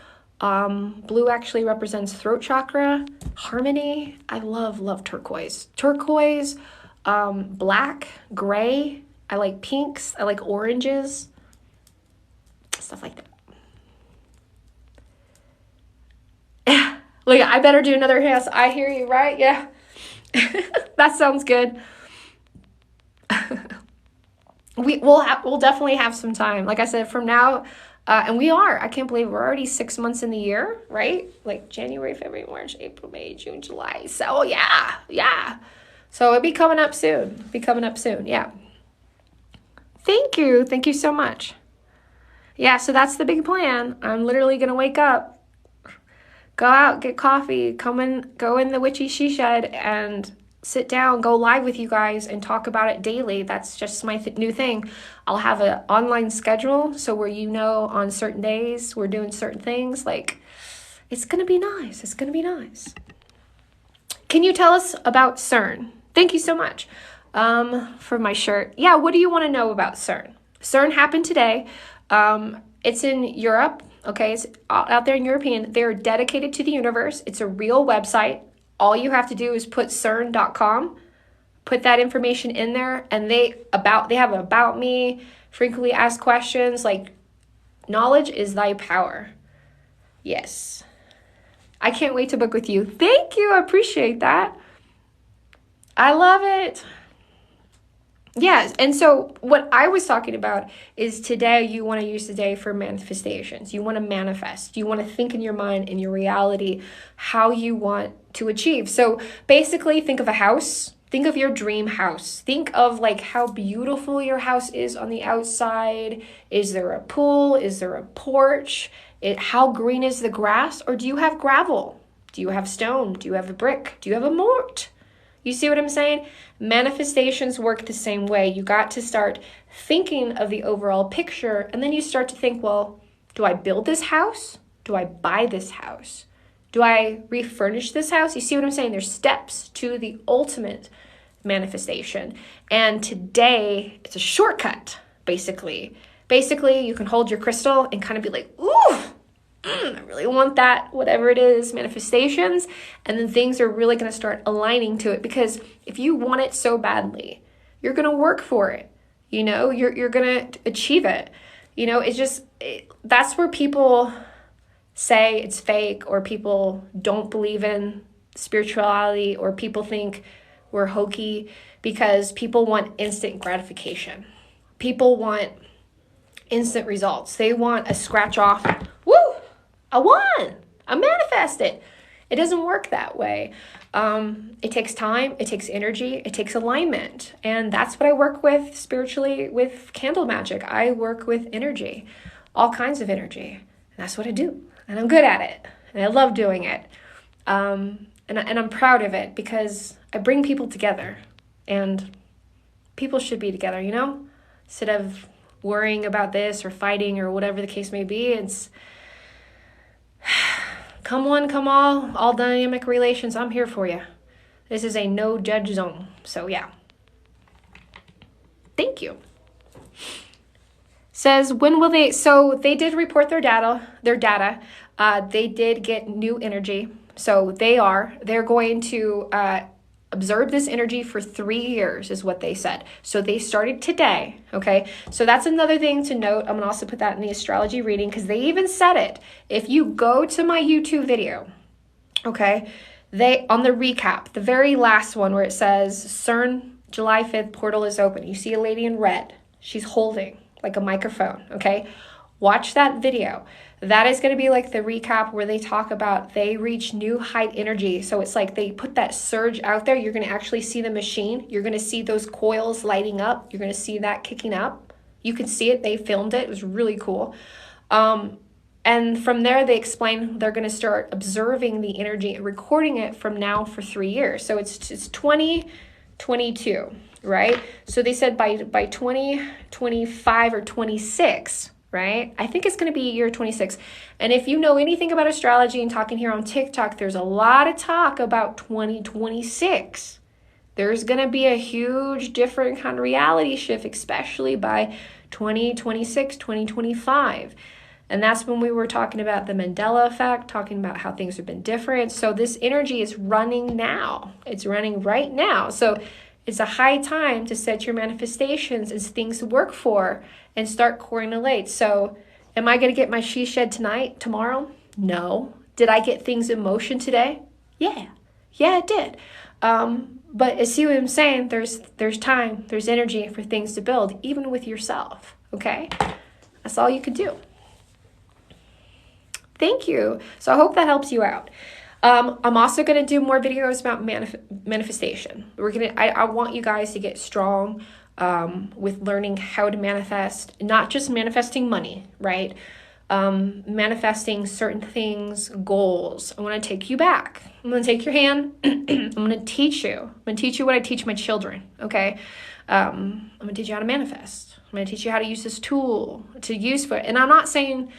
Blue actually represents throat chakra, harmony. I love turquoise. Turquoise, black, gray. I like pinks. I like oranges. Stuff like that. Look, I better do another yes. I hear you, right? Yeah. That sounds good. We'll definitely have some time. Like I said, from now, and we are. I can't believe we're already 6 months in the year, right? Like January, February, March, April, May, June, July. So yeah. So it'll be coming up soon. Yeah. Thank you so much. Yeah, so that's the big plan. I'm literally gonna wake up, go out, get coffee, go in the witchy she shed, and sit down, go live with you guys and talk about it daily. That's just my new thing. I'll have an online schedule, so where on certain days we're doing certain things. Like, it's gonna be nice. Can you tell us about CERN? Thank you so much for my shirt. Yeah, what do you want to know about CERN? CERN happened today. It's in Europe. Okay, it's out there in European. They're dedicated to the universe. It's a real website. All you have to do is put CERN.com, put that information in there, and they have about me, frequently asked questions, like, knowledge is thy power. Yes. I can't wait to book with you. Thank you. I appreciate that. I love it. Yes, and so what I was talking about is today you want to use the day for manifestations. You want to manifest. You want to think in your mind, in your reality, how you want to achieve. So basically, think of a house. Think of your dream house. Think of like how beautiful your house is on the outside. Is there a pool? Is there a porch? How green is the grass? Or do you have gravel? Do you have stone? Do you have a brick? Do you have a moat? You see what I'm saying? Manifestations work the same way. You got to start thinking of the overall picture, and then you start to think, well, do I build this house? Do I buy this house? Do I refurnish this house? You see what I'm saying? There's steps to the ultimate manifestation. And today, it's a shortcut, basically. Basically, you can hold your crystal and kind of be like, ooh, I really want that, whatever it is, manifestations. And then things are really going to start aligning to it, because if you want it so badly, you're going to work for it. You're going to achieve it. That's where people say it's fake, or people don't believe in spirituality, or people think we're hokey, because people want instant gratification. People want instant results. They want a scratch off. Woo! I won. I manifested. It doesn't work that way. It takes time. It takes energy. It takes alignment. And that's what I work with spiritually with candle magic. I work with energy, all kinds of energy. And that's what I do. And I'm good at it. And I love doing it. And I'm proud of it, because I bring people together. And people should be together, Instead of worrying about this or fighting or whatever the case may be, it's come one, come all dynamic relations. I'm here for you. This is a no judge zone. So yeah. Thank you. Says, when will they, so they did report their data. They did get new energy. So they're going to observe this energy for 3 years is what they said. So they started today, okay? So that's another thing to note. I'm going to also put that in the astrology reading, because they even said it. If you go to my YouTube video, okay, on the recap, the very last one where it says CERN July 5th portal is open. You see a lady in red. She's holding like a microphone, okay? Watch that video. That is going to be like the recap where they talk about they reach new height energy. So it's like they put that surge out there. You're going to actually see the machine. You're going to see those coils lighting up. You're going to see that kicking up. You can see it. They filmed it. It was really cool. And from there, they explain they're going to start observing the energy and recording it from now for 3 years. So it's 2022, right? So they said by 2025 or 26, right? I think it's going to be year 26. And if you know anything about astrology and talking here on TikTok, there's a lot of talk about 2026. There's going to be a huge different kind of reality shift, especially by 2026, 2025. And that's when we were talking about the Mandela effect, talking about how things have been different. So this energy is running now. It's running right now. So it's a high time to set your manifestations as things to work for and start correlate. So am I going to get my she shed tonight, tomorrow? No. Did I get things in motion today? Yeah. Yeah, it did. But see what I'm saying? There's time, there's energy for things to build, even with yourself. Okay? That's all you could do. Thank you. So I hope that helps you out. I'm also going to do more videos about manifestation. I want you guys to get strong with learning how to manifest, not just manifesting money, right? Manifesting certain things, goals. I want to take you back. I'm going to take your hand. I'm going to teach you. I'm going to teach you what I teach my children, okay? I'm going to teach you how to manifest. I'm going to teach you how to use this tool to use for it. And I'm not saying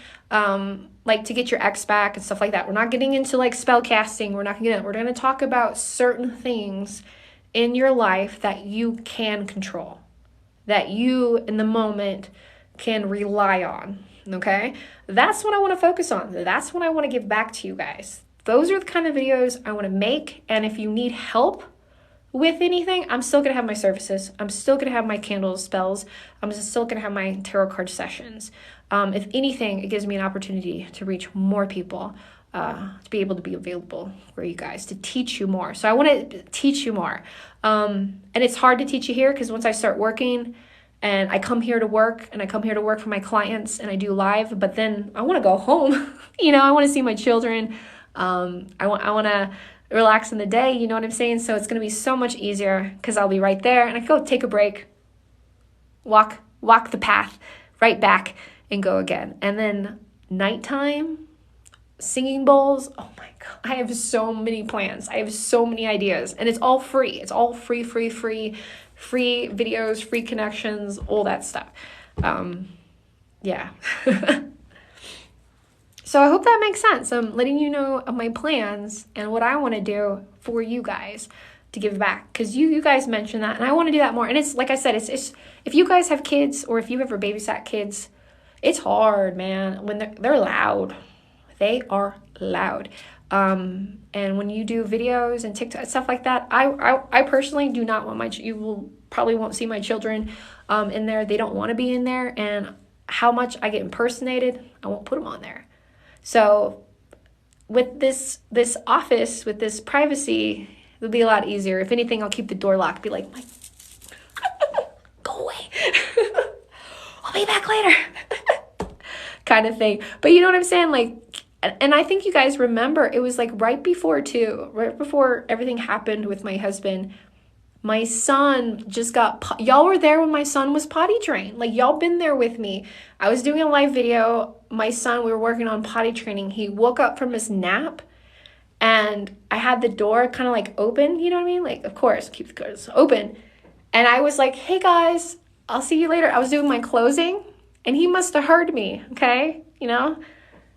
like to get your ex back and stuff like that. We're not getting into like spell casting. We're going to talk about certain things in your life that you can control, that you in the moment can rely on. Okay? That's what I want to focus on. That's what I want to give back to you guys. Those are the kind of videos I want to make. And if you need help with anything, I'm still going to have my services. I'm still going to have my candles spells. I'm still going to have my tarot card sessions. If anything, it gives me an opportunity to reach more people, to be able to be available for you guys, to teach you more. So I want to teach you more. And it's hard to teach you here because once I start working and I come here to work and I come here to work for my clients and I do live, but then I want to go home. I want to see my children. I want to relax in the day, you know what I'm saying? So it's going to be so much easier because I'll be right there and I can go take a break, walk the path right back and go again. And then nighttime, singing bowls. Oh my God. I have so many plans. I have so many ideas and it's all free. It's all free videos, free connections, all that stuff. Yeah. So I hope that makes sense. I'm letting you know of my plans and what I want to do for you guys to give back. Because you guys mentioned that and I want to do that more. And it's like I said, it's if you guys have kids or if you ever babysat kids, it's hard, man. When they're loud. They are loud. And when you do videos and TikTok stuff like that, I personally do not want you probably won't see my children in there. They don't want to be in there. And how much I get impersonated, I won't put them on there. So with this office, with this privacy, it'll be a lot easier. If anything, I'll keep the door locked. Be like, go away. I'll be back later. Kind of thing. But you know what I'm saying? Like, and I think you guys remember, it was like right before everything happened with my husband, my son just y'all were there when my son was potty trained. Like, y'all been there with me. I was doing a live video. My son, we were working on potty training. He woke up from his nap and I had the door kind of like open, you know what I mean? Like, of course, keep the doors open. And I was like, hey guys, I'll see you later. I was doing my closing and he must have heard me, okay?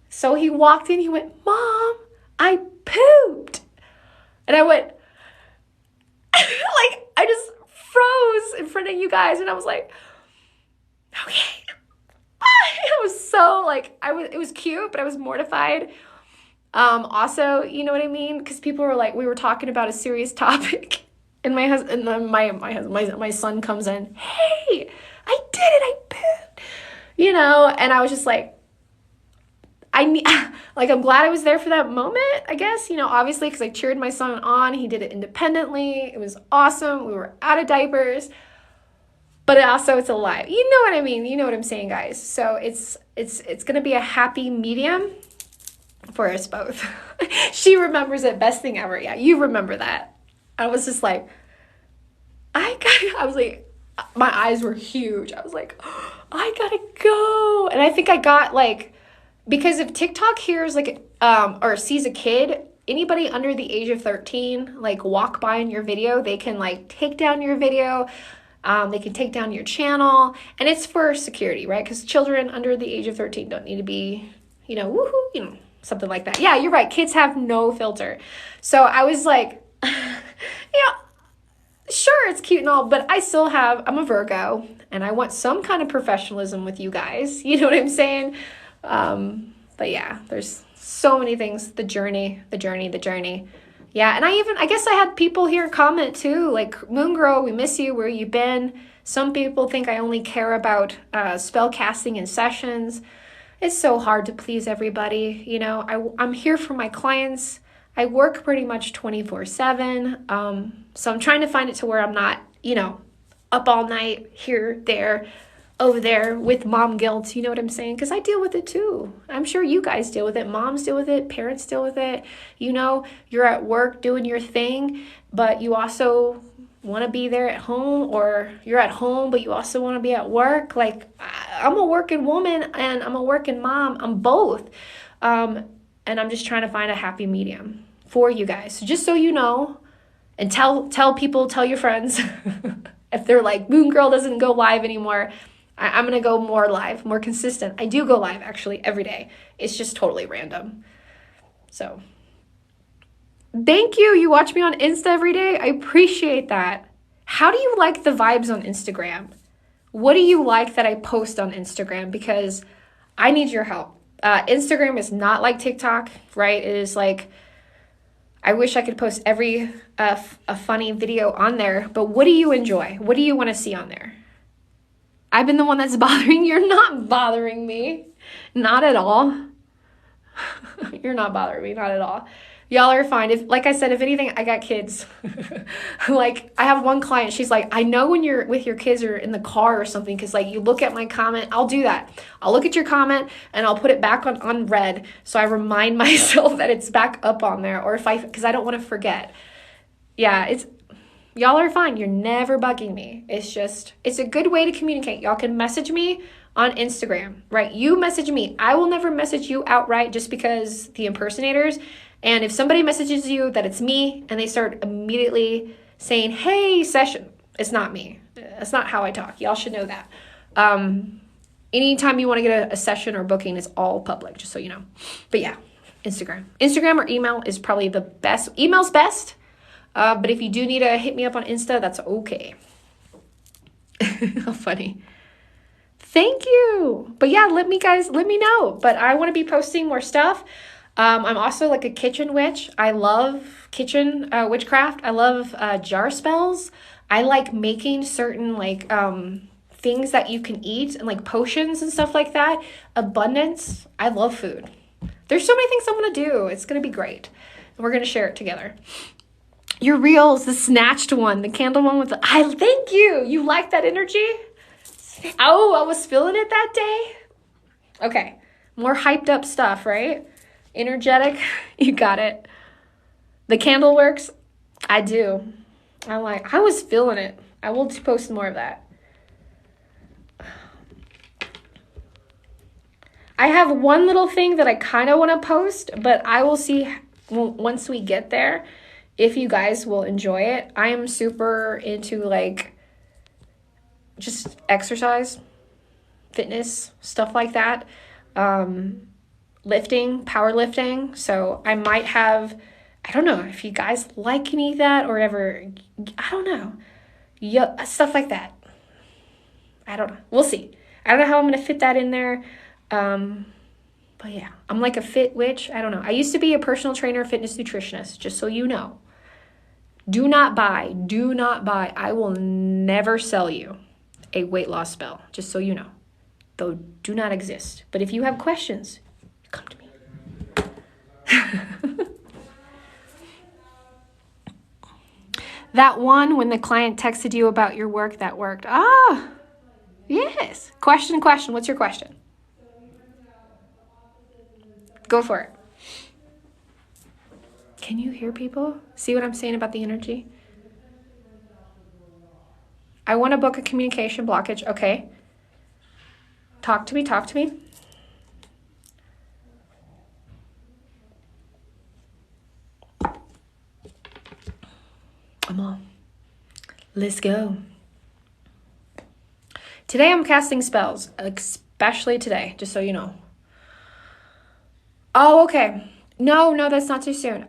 So he walked in, he went, Mom, I pooped. And I went, like, I just froze in front of you guys. And I was like, okay. It was so like, it was cute, but I was mortified. Also, you know what I mean? Because people were like, we were talking about a serious topic. And my husband, my son comes in, hey, I did it, I pooped. And I was just like, I'm glad I was there for that moment, I guess, obviously, because I cheered my son on. He did it independently. It was awesome. We were out of diapers, but it's alive. You know what I mean? You know what I'm saying, guys? So it's going to be a happy medium for us both. She remembers it. Best thing ever. Yeah, you remember that. I was just like, I was like, my eyes were huge. I was like, oh, I gotta go. And I think I got like, because if TikTok hears like, or sees a kid, anybody under the age of 13, like walk by in your video, they can like take down your video. They can take down your channel, and it's for security, right? Because children under the age of 13 don't need to be, woohoo, something like that. Yeah, you're right. Kids have no filter. So I was like, sure, it's cute and all, but I'm a Virgo, and I want some kind of professionalism with you guys. You know what I'm saying? But yeah, there's so many things. The journey. Yeah, and I guess I had people here comment too, like, Moon Girl, we miss you, where you been? Some people think I only care about spell casting and sessions. It's so hard to please everybody. I'm here for my clients. I work pretty much 24/7. So I'm trying to find it to where I'm not, up all night, here, there, over there with mom guilt. You know what I'm saying? Because I deal with it too. I'm sure you guys deal with it. Moms deal with it. Parents deal with it. You're at work doing your thing, but you also want to be there at home, or you're at home, but you also want to be at work. Like, I'm a working woman and I'm a working mom. I'm both. And I'm just trying to find a happy medium for you guys. So just so you know, and tell people, tell your friends, if they're like, Moon Girl doesn't go live anymore, I'm going to go more live, more consistent. I do go live actually every day. It's just totally random. So thank you. You watch me on Insta every day. I appreciate that. How do you like the vibes on Instagram? What do you like that I post on Instagram? Because I need your help. Instagram is not like TikTok, right? It is like, I wish I could post every a funny video on there, but what do you enjoy? What do you want to see on there? I've been the one that's bothering you. You're not bothering me. Not at all. You're not bothering me. Not at all. Y'all are fine. Like I said, if anything, I got kids. Like, I have one client, she's like, I know when you're with your kids or in the car or something, because like, you look at my comment. I'll do that. I'll look at your comment and I'll put it back on read, so I remind myself that it's back up on there, or because I don't want to forget. Yeah, y'all are fine. You're never bugging me. It's a good way to communicate. Y'all can message me on Instagram, right? You message me. I will never message you outright, just because the impersonators. And if somebody messages you that it's me and they start immediately saying, hey, session, it's not me. That's not how I talk. Y'all should know that. Anytime you want to get a session or booking, it's all public, just so you know. But yeah, Instagram or email is probably the best. Email's best. But if you do need to hit me up on Insta, that's okay. How funny. Thank you. But yeah, let me know. But I want to be posting more stuff. I'm also like a kitchen witch. I love kitchen witchcraft. I love jar spells. I like making certain like things that you can eat, and like potions and stuff like that. Abundance. I love food. There's so many things I'm going to do. It's going to be great. And we're going to share it together. Your reels, the snatched one, the candle one with I thank you. You like that energy? Oh, I was feeling it that day. Okay. More hyped up stuff, right? Energetic. You got it. The candle works. I do. I was feeling it. I will post more of that. I have one little thing that I kind of want to post, but I will see once we get there if you guys will enjoy it. I am super into like just exercise, fitness, stuff like that. Lifting, powerlifting. So I might have, I don't know if you guys like any of that or ever, I don't know. Yeah, stuff like that. I don't know. We'll see. I don't know how I'm going to fit that in there. But yeah, I'm like a fit witch. I don't know. I used to be a personal trainer, fitness nutritionist, just so you know. Do not buy. I will never sell you a weight loss spell, just so you know. Those do not exist. But if you have questions, come to me. That one when the client texted you about your work, that worked. Ah, yes. Question. What's your question? Go for it. Can you hear people? See what I'm saying about the energy? I want to book a communication blockage. Okay. Talk to me. Come on. Let's go. Today I'm casting spells, especially today, just so you know. Oh, okay. No, that's not too soon.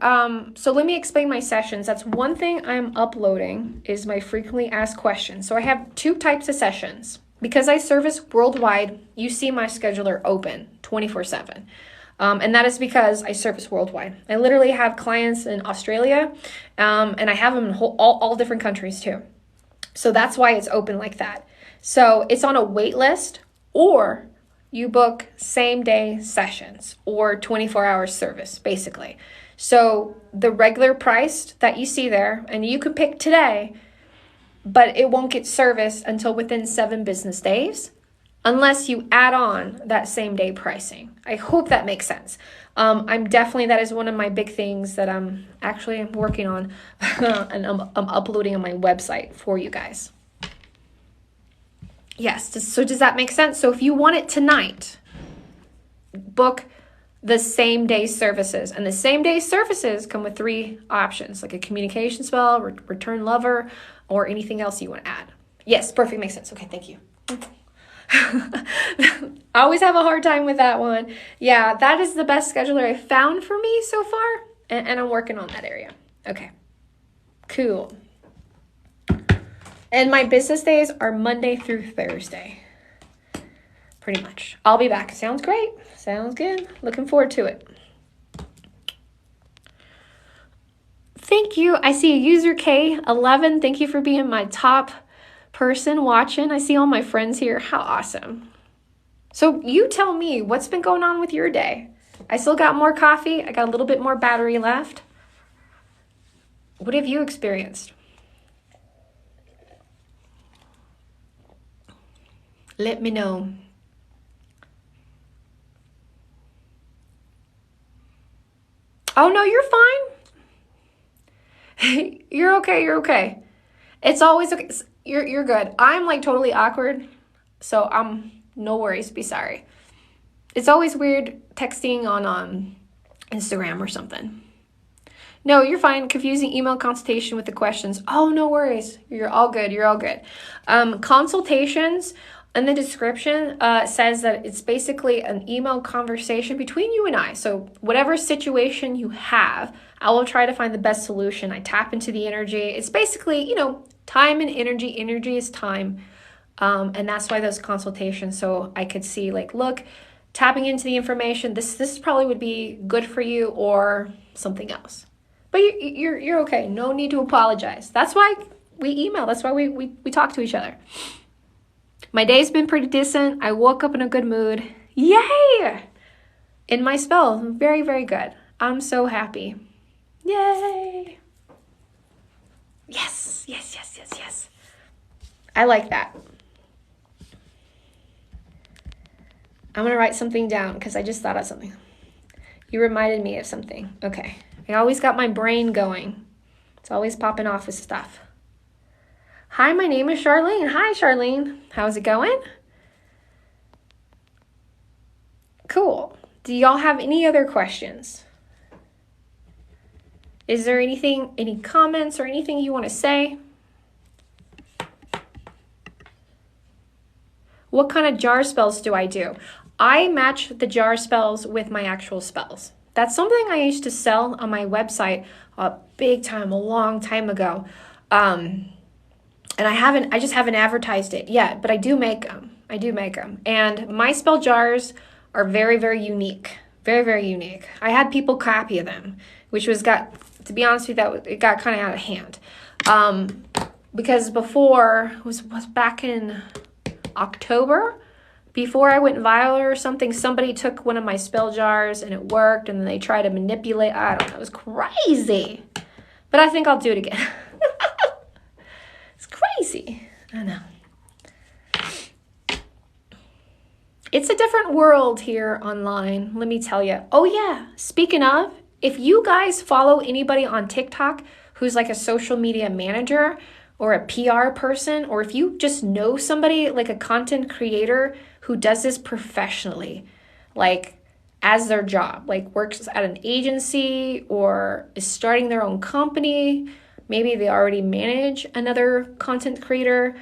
So let me explain my sessions. That's one thing I'm uploading is my frequently asked questions. So I have 2 types of sessions. Because I service worldwide, you see my scheduler open 24/7. And that is because I service worldwide. I literally have clients in Australia, and I have them in all different countries too. So that's why it's open like that. So it's on a wait list, or you book same day sessions or 24-hour service, basically. So the regular price that you see there, and you can pick today, but it won't get serviced until within 7 business days, unless you add on that same day pricing. I hope that makes sense. That is one of my big things that I'm actually working on and I'm uploading on my website for you guys. Yes, so does that make sense? So if you want it tonight, book the same day services. And the same day services come with 3 options, like a communication spell, return lover, or anything else you want to add. Yes, perfect, makes sense. Okay, thank you. I always have a hard time with that one. Yeah, that is the best scheduler I found for me so far, and I'm working on that area. Okay, cool. And my business days are Monday through Thursday. Pretty much. I'll be back. Sounds great. Sounds good. Looking forward to it. Thank you. I see a user K11. Thank you for being my top person watching. I see all my friends here. How awesome. So you tell me, what's been going on with your day? I still got more coffee. I got a little bit more battery left. What have you experienced? Let me know. Oh, no, you're fine. You're okay. It's always okay. You're good. I'm like totally awkward, so no worries. Be sorry. It's always weird texting on Instagram or something. No, you're fine. Confusing email consultation with the questions. Oh, no worries. You're all good. Consultations in the description says that it's basically an email conversation between you and I. So whatever situation you have, I will try to find the best solution. I tap into the energy. It's basically, time and energy. Energy is time. And that's why those consultations, so I could see look, tapping into the information, this probably would be good for you or something else. But you're okay. No need to apologize. That's why we email. That's why we talk to each other. My day's been pretty decent. I woke up in a good mood. Yay! In my spell, very, very good. I'm so happy. Yay! Yes. I like that. I'm going to write something down because I just thought of something. You reminded me of something. Okay. I always got my brain going. It's always popping off with stuff. Hi, my name is Charlene. Hi, Charlene. How's it going? Cool. Do y'all have any other questions? Is there any comments or anything you want to say? What kind of jar spells do I do? I match the jar spells with my actual spells. That's something I used to sell on my website a long time ago. And I just haven't advertised it yet, but I do make them. And my spell jars are very, very unique. Very, very unique. I had people copy them, which to be honest with you, it got kind of out of hand. Because before, was back in October, before I went viral or something, somebody took one of my spell jars and it worked, and then they tried to manipulate. I don't know. It was crazy. But I think I'll do it again. It's crazy. I know. It's a different world here online, let me tell you. Oh yeah, speaking of, if you guys follow anybody on TikTok who's like a social media manager or a PR person, or if you just know somebody like a content creator who does this professionally, like as their job, like works at an agency or is starting their own company, maybe they already manage another content creator,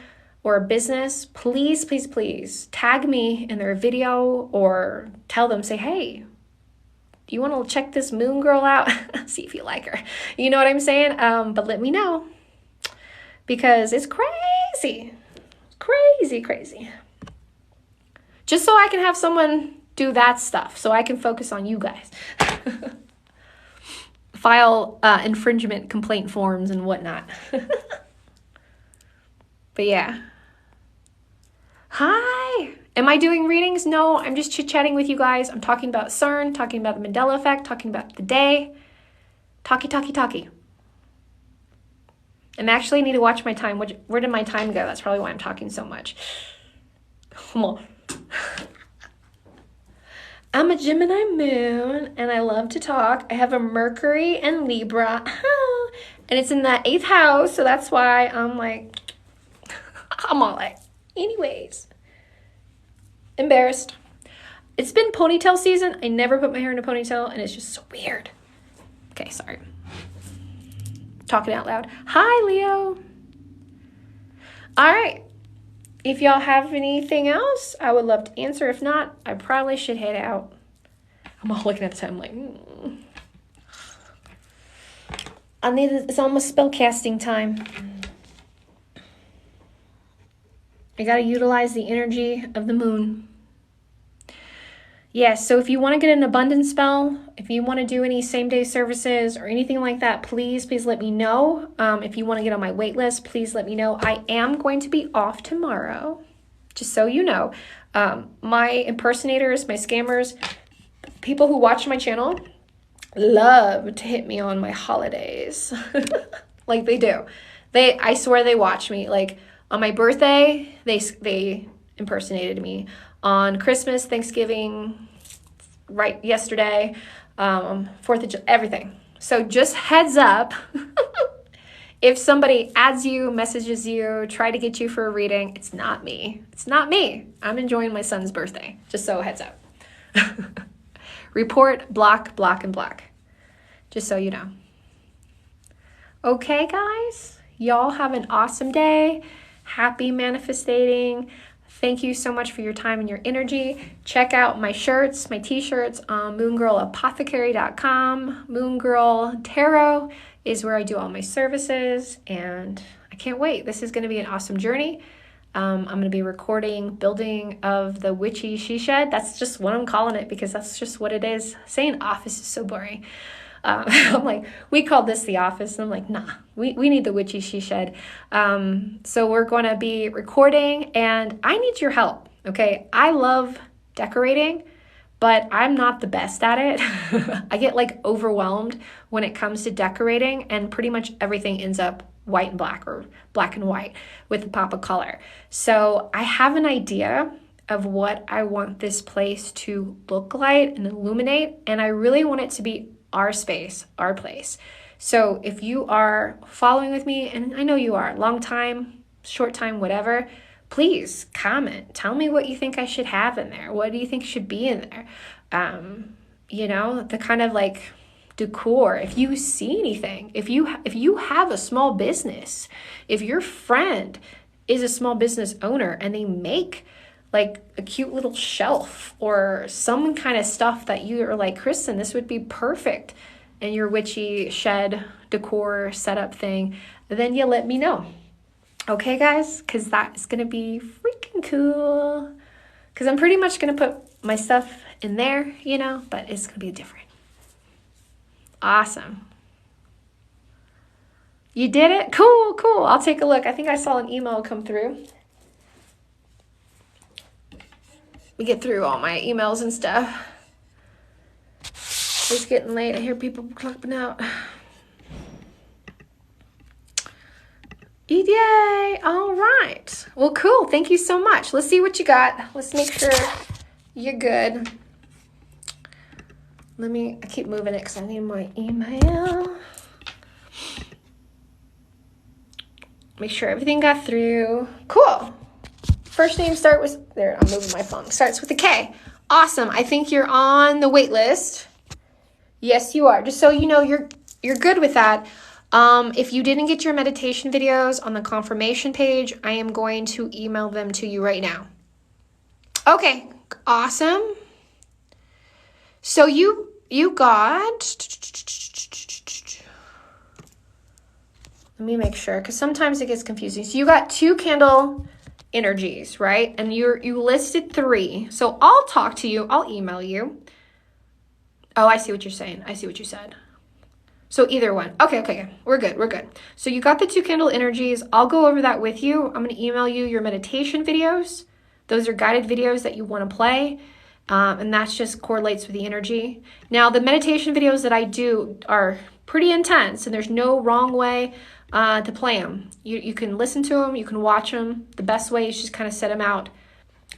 or a business, please, please, please tag me in their video or tell them, say, hey, do you want to check this moon girl out? See if you like her. You know what I'm saying? But let me know, because it's crazy, crazy, crazy. Just so I can have someone do that stuff, so I can focus on you guys. File infringement complaint forms and whatnot. But yeah. Hi. Am I doing readings? No, I'm just chit-chatting with you guys. I'm talking about CERN, talking about the Mandela effect, talking about the day. Talky. And I actually need to watch my time. Where did my time go? That's probably why I'm talking so much. Come on. I'm a Gemini moon, and I love to talk. I have a Mercury and Libra, and it's in that 8th house, so that's why I'm like, I'm all like, anyways. Embarrassed. It's been ponytail season. I never put my hair in a ponytail, and it's just so weird. Okay, sorry. Talking out loud. Hi, Leo. All right. If y'all have anything else, I would love to answer. If not, I probably should head out. I'm all looking at the time like, it's almost spell casting time. I got to utilize the energy of the moon. Yes, so if you want to get an abundance spell, if you want to do any same-day services or anything like that, please let me know. If you want to get on my wait list, please let me know. I am going to be off tomorrow, just so you know. My impersonators, my scammers, people who watch my channel love to hit me on my holidays. Like they do. I swear they watch me. Like on my birthday, they impersonated me. On Christmas, Thanksgiving, right yesterday, 4th of July, everything. So just heads up, if somebody adds you, messages you, try to get you for a reading, it's not me. It's not me. I'm enjoying my son's birthday, just so heads up. Report, block, and block. Just so you know. Okay, guys, y'all have an awesome day. Happy manifestating. Thank you so much for your time and your energy. Check out my shirts, my t-shirts on moongirlapothecary.com. Moon Girl Tarot is where I do all my services, and I can't wait. This is going to be an awesome journey. I'm going to be recording Building of the Witchy She Shed. That's just what I'm calling it, because that's just what it is. Saying office is so boring. I'm like, we call this the office. And I'm like, nah, we need the Witchy She Shed. So we're going to be recording, and I need your help. Okay. I love decorating, but I'm not the best at it. I get like overwhelmed when it comes to decorating, and pretty much everything ends up white and black, or black and white with a pop of color. So I have an idea of what I want this place to look like and illuminate. And I really want it to be our space, our place. So if you are following with me, and I know you are, long time, short time, whatever, please comment. Tell me what you think I should have in there. What do you think should be in there? You know, the kind of like decor. If you see anything, if you have a small business, if your friend is a small business owner and they make like a cute little shelf or some kind of stuff that you are like, Kristen, this would be perfect in your witchy shed decor setup thing, then you let me know. Okay, guys? Because that is going to be freaking cool. Because I'm pretty much going to put my stuff in there, you know, but it's going to be different. Awesome. You did it? Cool. I'll take a look. I think I saw an email come through. We get through all my emails and stuff. It's getting late. I hear people clapping out. Yay! All right. Well, cool. Thank you so much. Let's see what you got. Let's make sure you're good. I keep moving it because I need my email. Make sure everything got through. Cool. First name I'm moving my phone. Starts with a K. Awesome. I think you're on the wait list. Yes, you are. Just so you know, you're good with that. If you didn't get your meditation videos on the confirmation page, I am going to email them to you right now. Okay, awesome. So you got, let me make sure, because sometimes it gets confusing. So you got 2 candle energies, right? And you listed 3. So I'll talk to you. I'll email you. Oh, I see what you're saying. I see what you said. So either one. Okay. We're good. So you got the 2 candle energies. I'll go over that with you. I'm going to email you your meditation videos. Those are guided videos that you want to play. And that just correlates with the energy. Now, the meditation videos that I do are pretty intense, and there's no wrong way to play them. You can listen to them. You can watch them. The best way is just kind of set them out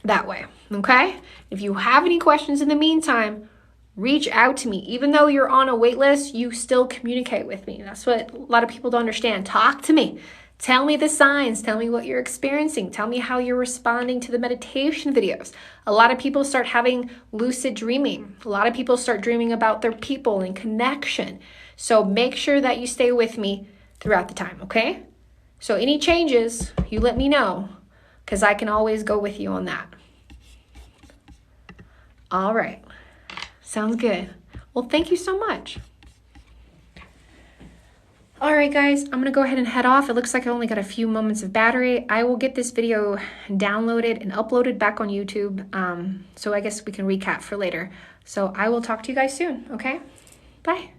that way. Okay? If you have any questions in the meantime, reach out to me. Even though you're on a wait list, you still communicate with me. That's what a lot of people don't understand. Talk to me. Tell me the signs. Tell me what you're experiencing. Tell me how you're responding to the meditation videos. A lot of people start having lucid dreaming. A lot of people start dreaming about their people and connection. So make sure that you stay with me throughout the time, okay? So any changes, you let me know, because I can always go with you on that. All right. Sounds good. Well, thank you so much. All right, guys, I'm going to go ahead and head off. It looks like I only got a few moments of battery. I will get this video downloaded and uploaded back on YouTube. So I guess we can recap for later. So I will talk to you guys soon, okay? Bye.